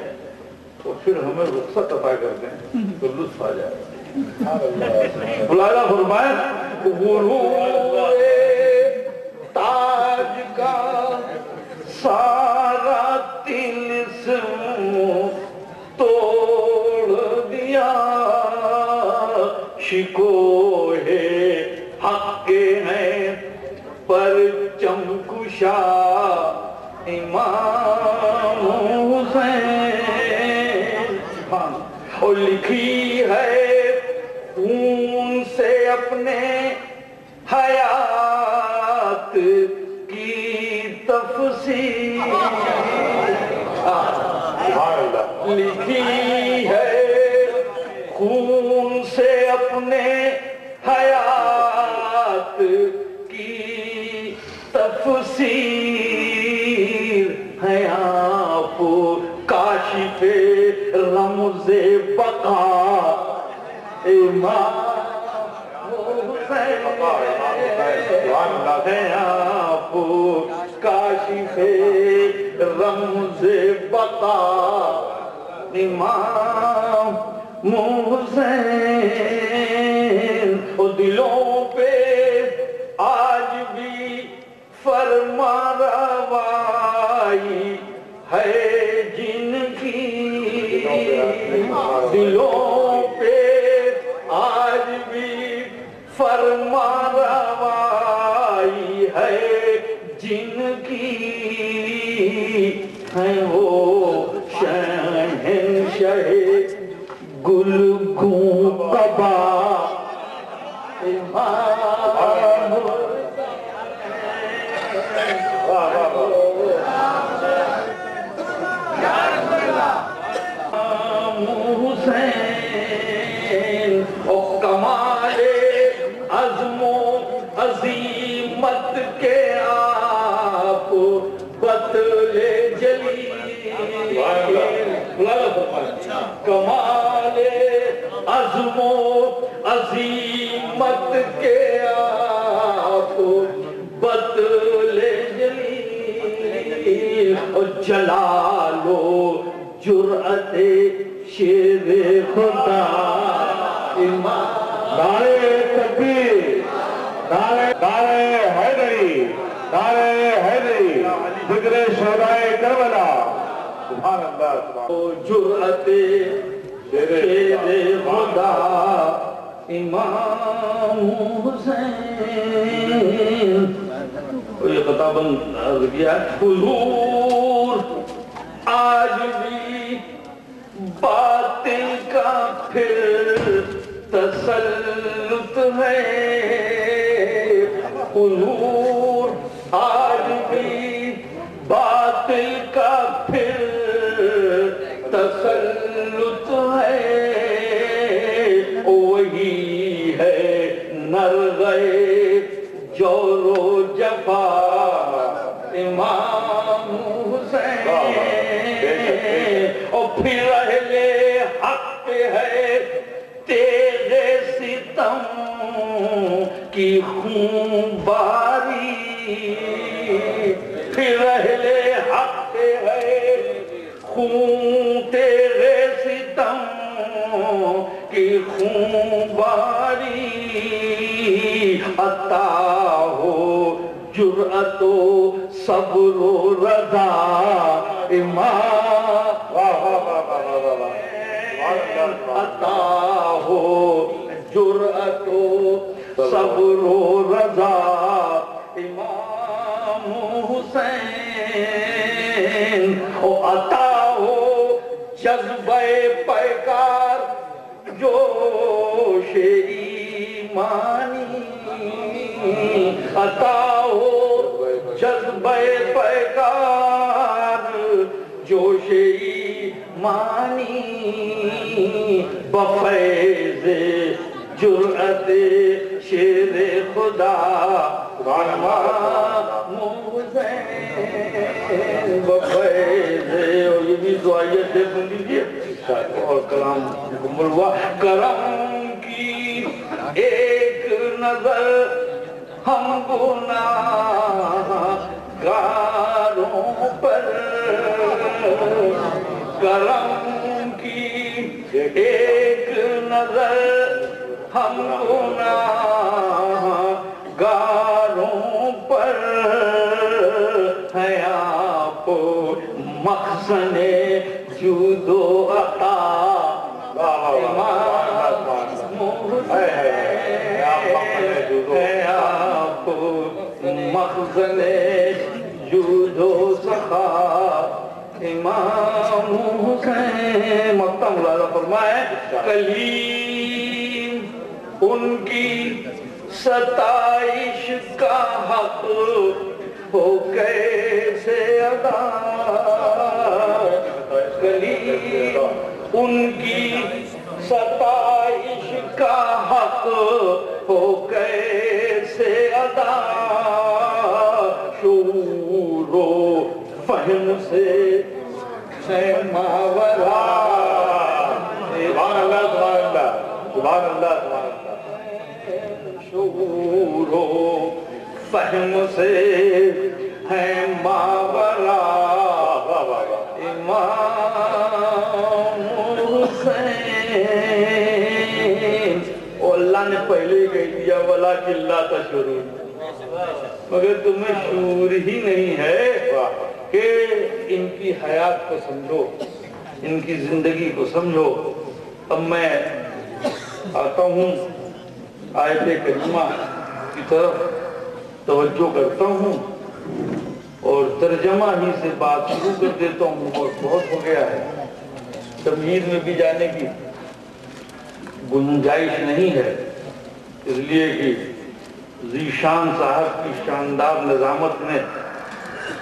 تو پھر ہمیں رخصت عطا کر دیں تو لطف آ جائے بلالا فرمائے غرور تاج کا سارا طلسم توڑ دیا شکوہ حق کے ہیں پرچم کشا امام حسین اور لکھی ہے خون سے اپنے حیات کی تفسیر لکھی ہے خون سے اپنے حیات کی تفسیر ہے آپ کاشف رمز بقا امام حسین ہے آپ کاشف رمز بقا امام حسین اور دلوں پہ آج بھی فرما روائی ہے جن کی دلوں پہ آج بھی فرما روائی ہے جن کی ہے وہ شہنشاہ گل گوں قبا امام حسین او کمال عزم و عظیمت کے آپ بطل جلی کمال عزم و عظیمت کے آپ بطل جلی اور جلال و جرأت شیر خدا امام نعرہ تکبیر نعرہ حیدری نعرہ حیدری ذکر شہداء کربلا سبحان اللہ جرأت شیر خدا امام حسین یہ خطاباً حضور آج بھی باطل کا پھر تسلط ہے حضور آج بھی باطل کا پھر تسلط ہے وہی ہے نرغے جور و جفا امام حسین اور پھر اہل حق ہے تیرے ستم کی خون باری پھر اہل حق ہے خون تیرے ستم کی خون باری عطا ہو جرأت و صبر و رضا امام عطا ہو جرأت و صبر و رضا امام حسین او عطا ہو جذبہ پیکار جوش ایمانی عطا ہو جذبہ پیکار جوش ایمانی بفیض جرأت شیر خدا بفیض یہ بھی دعائیت ہے سن لیجیے اور کلام مکمل ہوا کرم کی ایک نظر ہم گناہ گاروں پر کرم کی ایک نظر ہم گناہ گاروں پر ہے آپ مخزن جود و عطا امام حسین ہے آپ مخزن جود و سخا امام حسین مقطع مولانا فرمائے کلیم ان کی ستائش کا حق ہو کیسے ادا کلیم ان کی ستائش کا حق ہو کیسے ادا شعور و فہم سے ہے ماورا سبحان اللہ سبحان اللہ سبحان اللہ سبحان اللہ شعور و فہم سے ہے ماورا امام حسین اور اللہ نے پہلے ہی کہہ دیا وَلَٰكِن لَا تَشْعُرُونَ مگر تمہیں شعور ہی نہیں ہے کہ ان کی حیات کو سمجھو ان کی زندگی کو سمجھو اب میں آتا ہوں آیت کریمہ کی طرف توجہ کرتا ہوں اور ترجمہ ہی سے بات شروع کر دیتا ہوں اور بہت ہو گیا ہے تمہید میں بھی جانے کی گنجائش نہیں ہے اس لیے کہ ذیشان صاحب کی شاندار نظامت میں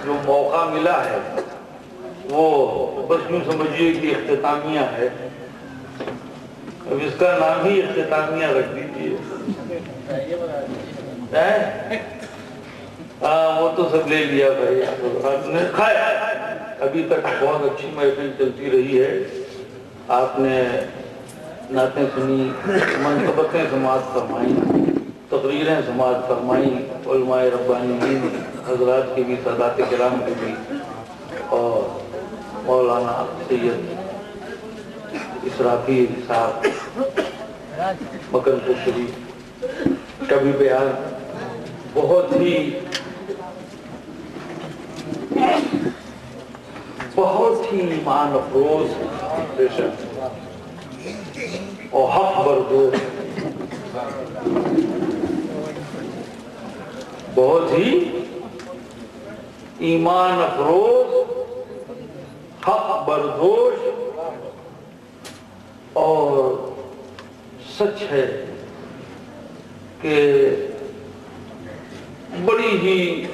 جو موقع ملا ہے وہ بس یوں سمجھیے کہ اختتامیہ ہے اب اس کا نام ہی اختتامیہ رکھ دیجیے وہ تو سب لے لیا بھائی آپ نے کھایا ابھی تک بہت اچھی محفل چلتی رہی ہے آپ نے نعتیں سنی منقبتیں سماعت فرمائی تقریریں سماعت فرمائی علماء ربانیین حضرات کے بھی سادات کرام کے بھی اور مولانا سید اسرافیل صاحب مکن شریف کا بھی بیان بہت ہی ایمان افروز اور حق بردوش بہت ہی ایمان افروز حق بردوش اور سچ ہے کہ بڑی ہی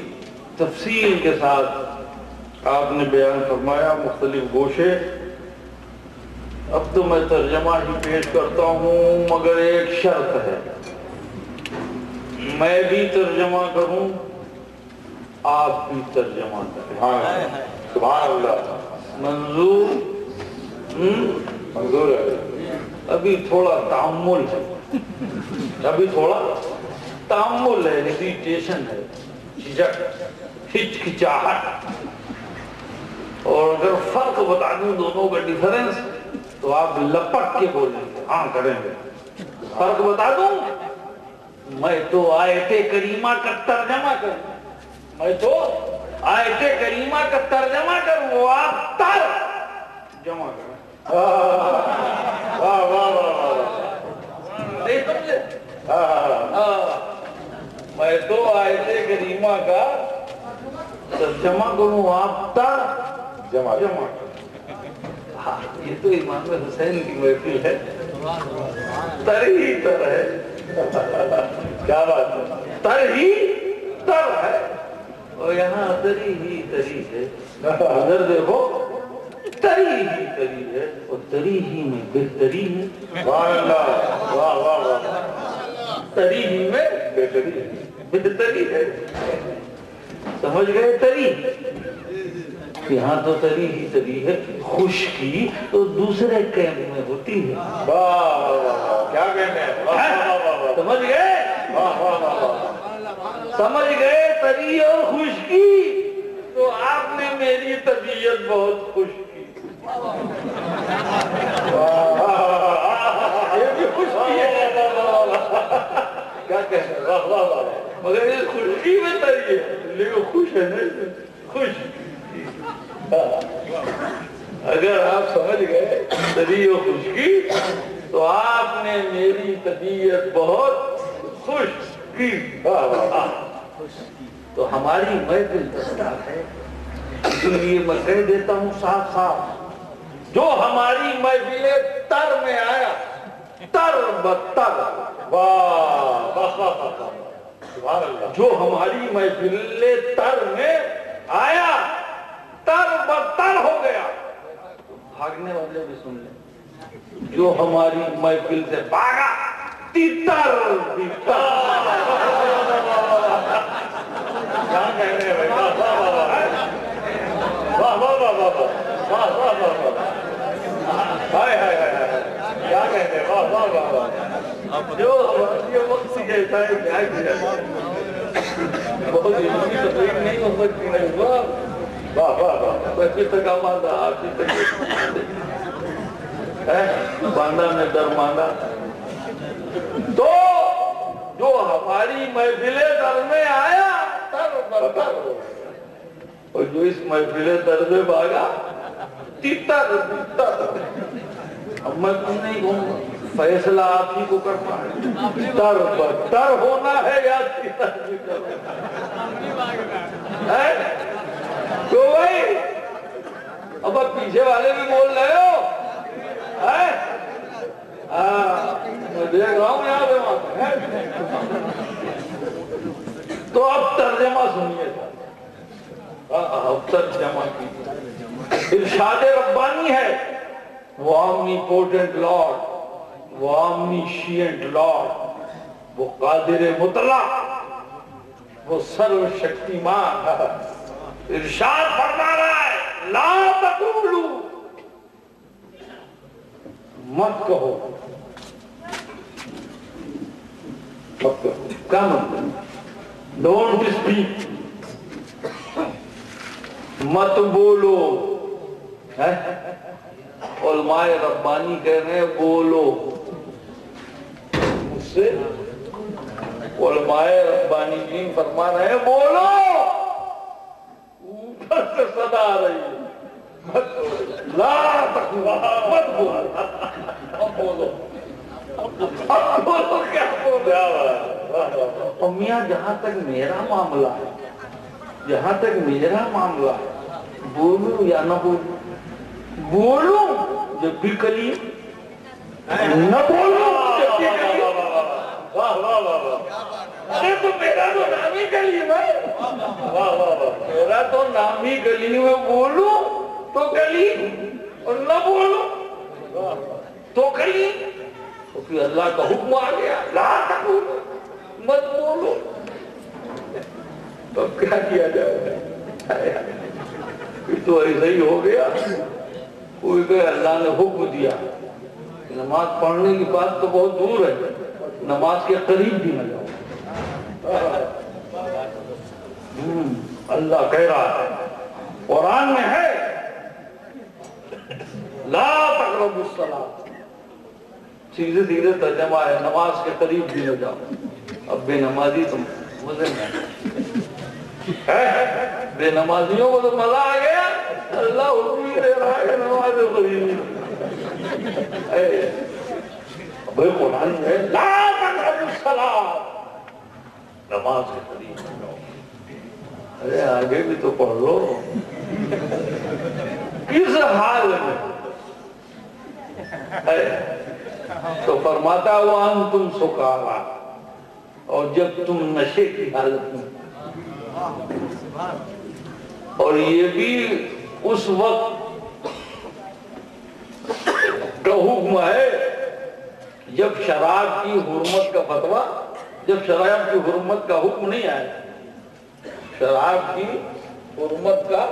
تفصیل کے ساتھ آپ نے بیان فرمایا مختلف گوشے اب تو میں ترجمہ ہی پیش کرتا ہوں، مگر ایک شرط ہے، میں بھی ترجمہ کروں، آپ بھی ترجمہ کریں۔ سبحان اللہ، منظور؟ منظور ہے۔ ابھی تھوڑا تعمل ہے، ابھی تھوڑا تعمل ہے، ہیزیٹیشن ہے، جھجک، ہچکچاہٹ۔ اور اگر فرق بتا دوں دونوں کا ڈیفرنس تو آپ لپٹ کے بولیں گے، ہاں کریں گے۔ فرق بتا دوں، میں تو آیت کریمہ کا ترجمہ کروں، میں تو آیت کریمہ کا ترجمہ کروں، وہ آپ تر جمع کریں۔ واہ واہ واہ، نہیں سمجھے؟ میں تو آیت کریمہ کا ترجمہ کروں، آپ تر جمع جمع کریں۔ ہاں، یہ تو امام حسین کی محفل ہے، تر ہی تر ہے، کیا بات ہے، تر ہی تر ہے، اور یہاں تری ہی تری ہے۔ ادھر دیکھو، تری ہی تری ہے، اور تری ہی میں بہتری ہے۔ سبحان اللہ، واہ واہ واہ، تری ہی میں بہترین، بہتری ہے، سمجھ گئے؟ تری یہاں تو تری ہی تری ہے، خشکی تو دوسرے کیمپ میں ہوتی ہے۔ واہ واہ واہ، کیا کہنے ہیں، واہ واہ واہ واہ، سمجھ گئے؟ واہ واہ واہ واہ، سمجھ گئے؟ تری اور خشکی تو آپ نے میری طبیعت بہت خوش کی، یہ بھی خشکی ہے، کیا کہنے ہیں، واہ واہ واہ، مگر یہ خشکی میں تری ہے، لیکن خوش ہے نا، خوش۔ اگر آپ سمجھ گئے تری و خشکی تو آپ نے میری طبیعت بہت خوش کی۔ تو ہماری محفل دستار ہے، اس لیے میں کہہ دیتا ہوں صاف صاف، جو ہماری محفل تر میں آیا، تر بتر، واہ واہ واہ، سبحان اللہ، جو ہماری محفل تر میں آیا تر بدتر ہو گیا، بھاگنے والے بھی سن لیں، جو ہماری محفل سے بھاگا تیتر بتر۔ کیا کہنے ہیں بھائی، واہ واہ واہ واہ، واہ واہ واہ واہ، واہ واہ واہ واہ، ہائے ہائے ہائے، کیا کہتے ہیں، واہ واہ واہ واہ، جو ہماری وقت کہتا ہے کیا کیا بہت علمی تقریب نہیں ہو سکتی، نہیں ہوا، واہ واہ واہ، بچے تک آماندہ آپ کی تک باندھا میں در ماندہ۔ تو جو ہماری محفل در میں آیا تر بدتر، اور جو اس محفل در میں بھاگا تیتر بتر۔ اب میں تم نہیں کہوں گا، فیصلہ آپ ہی کو کرنا ہے، تر بدتر ہونا ہے یا تیتر بتر ہے؟ تو بھائی اب پیچھے والے بھی بول رہے ہو، میں دیکھ رہا ہوں یہاں پہ وہاں، تو اب ترجمہ سنیے، اب ترجمہ کی ارشاد ربانی ہے، وہ آمنی پوٹنٹ لارڈ، وہ آمنی شینٹ لارڈ، وہ قادر مطلق، وہ سرو شکتیمان ارشاد فرما رہا ہے، لا تقولو، مت کہو، مت کہو، کیا مطلب؟ ڈونٹ اسپیک، مت بولو، علماء ربانی کہہ رہے ہیں بولو، اس سے علماء ربانی فرما رہے ہیں بولو، اوپر سے صدا آ رہی ہے، لا تقولو، مت بولو، اب بولو، اب بولو، کیا بولو؟ اور میاں جہاں تک میرا معاملہ ہے، جہاں تک میرا معاملہ ہے، بولو یا نہ بولو، بولو جب بھی کلیم، نہ بولو جب بھی کلیم، واہ واہ واہ واہ، ارے تو میرا تو نام ہی کلیم ہے، واہ واہ واہ، میرا تو نام ہی کلیم ہے، بولو تو کلیم اور نہ بولو تو کہیں تو پھر اللہ کا حکم آ گیا لا تقولوا مت بولو. تو کیا کیا جائے؟ پھر تو ایسا ہی ہو گیا. کوئی کہ اللہ نے حکم دیا نماز پڑھنے کی بات تو بہت دور ہے, نماز کے قریب بھی نہ جاؤ. اللہ کہہ رہا ہے قرآن میں ہے لا تقربوا الصلاۃ, سیدھے سیدھے ترجمہ ہے نماز کے قریب بھی نہ جاؤ. اب بے نمازی تم مزے میں بے نمازیوں کو تو مزہ آ گیا. اللہ حکم ہی دے رہا ہے نماز کے قریب. بھائی قرآن میں لا تقربوا الصلاۃ, نماز کے قریب نہ جاؤ. ارے آگے بھی تو پڑھ لو. کس حال میں تو فرماتا وانتم سکارا, اور جب تم نشے کی حالت میں, اور یہ بھی اس وقت کا حکم ہے جب شراب کی حرمت کا فتویٰ, جب شراب کی حرمت کا حکم نہیں آیا, شراب کی حرمت کا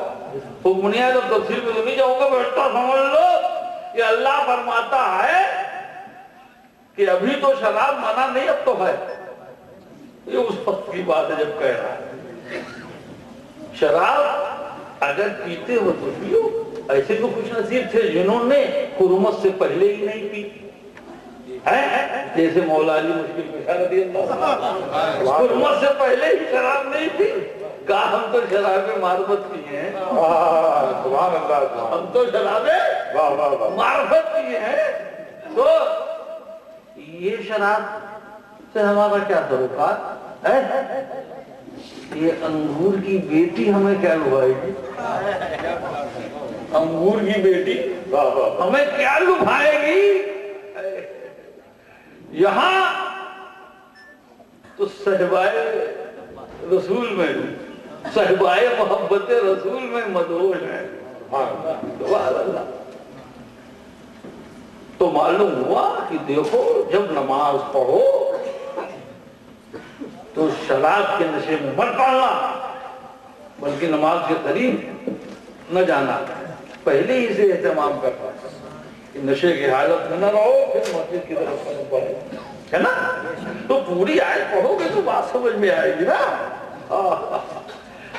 حکم نہیں آیا. تو تفصیل میں تو نہیں جاؤں گا, بیٹھتا سمجھ لو کہ اللہ فرماتا ہے کہ ابھی تو شراب منع نہیں, اب تو ہے. یہ اس وقت کی بات ہے جب کہہ رہا ہے شراب اگر پیتے ہو تو پیو. ایسے تو خوش نصیب تھے جنہوں نے حرمت سے پہلے ہی نہیں پی, جیسے مولا علی مشکل کشا رضی اللہ عنہ, حرمت سے پہلے ہی شراب نہیں پی. کہا ہم تو شراب معرفت کیے ہیں, سبحان اللہ, ہم تو شراب معرفت کیے ہیں. تو یہ شراب سے ہمارا کیا تعلقات ہے؟ یہ انگور کی بیٹی ہمیں کیا لبھائے گی؟ انگور کی بیٹی ہمیں کیا لبھائے گی؟ یہاں تو صحبائے رسول میں, صحبائے محبت رسول میں مدہوش ہے. تو معلوم ہوا کہ دیکھو جب نماز پڑھو تو شراب کے نشے میں مت پڑھنا, بلکہ نماز کے قریب نہ جانا. پہلے ہی سے اہتمام کرنا کہ نشے کی حالت میں نہ رہو, پھر مسجد کی طرف پڑھو, ہے نا. تو پوری آیت پڑھو گے تو بات سمجھ میں آئے گی نا.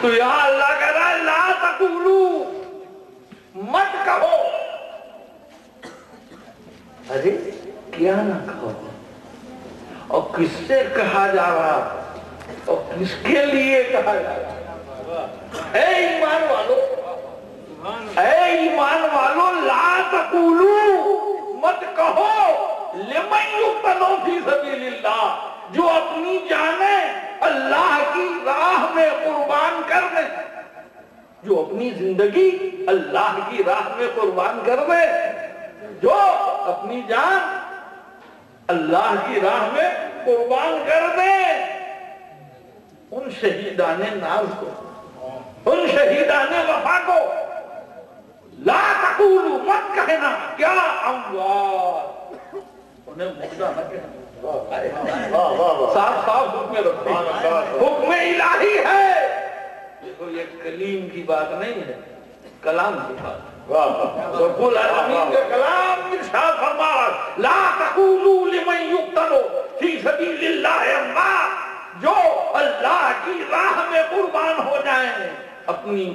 تو یہاں اللہ کہہ رہا ہے لا تقولوا, مت کہو. ارے کیا نہ کہو, اور کس سے کہا جا رہا, اور کس کے لیے کہا جا رہا؟ اے ایمان والو, اے ایمان والو, لا تقولوا, مت کہو لمن یقتل فی سبیل اللہ, جو اپنی جانیں اللہ کی راہ میں قربان کر دیں, جو اپنی زندگی اللہ کی راہ میں قربان کر دے, جو اپنی جان اللہ کی راہ میں قربان کر دے, ان شہیدان ناز کو, ان شہیدان وفا کو لا تقولوا, مت کہنا کیا اموات, انہیں مردہ نہ کہنا. صاف صاف حکم رکھتے ہیں, حکم الہی ہے. دیکھو یہ کلیم کی بات نہیں ہے, کلام کی بات. رب العالمین کا کلام ارشاد فرما لا تقولوا لمن یقتل فی سبیل اللہ اموات, جو اللہ کی راہ میں قربان ہو جائیں, اپنی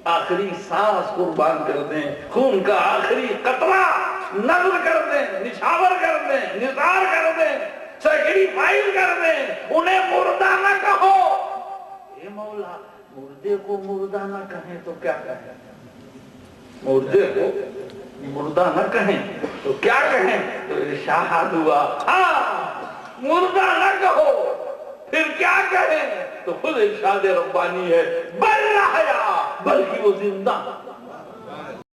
آخری سانس قربان کر دیں, خون کا آخری قطرہ نقل کر دیں, نچھاور کر دیں, نثار کر دیں, سیکریفائز کر دیں, انہیں مردہ نہ کہو. اے مولا, مردے کو مردہ نہ کہیں تو کیا کہیں؟ مردے کو مردہ نہ کہیں تو کیا کہیں؟ تو ارشاد ہوا ہاں مردہ نہ کہو, پھر کیا کہیں؟ تو خود ارشاد ربانی ہے بل رہا, بلکہ وہ زندہ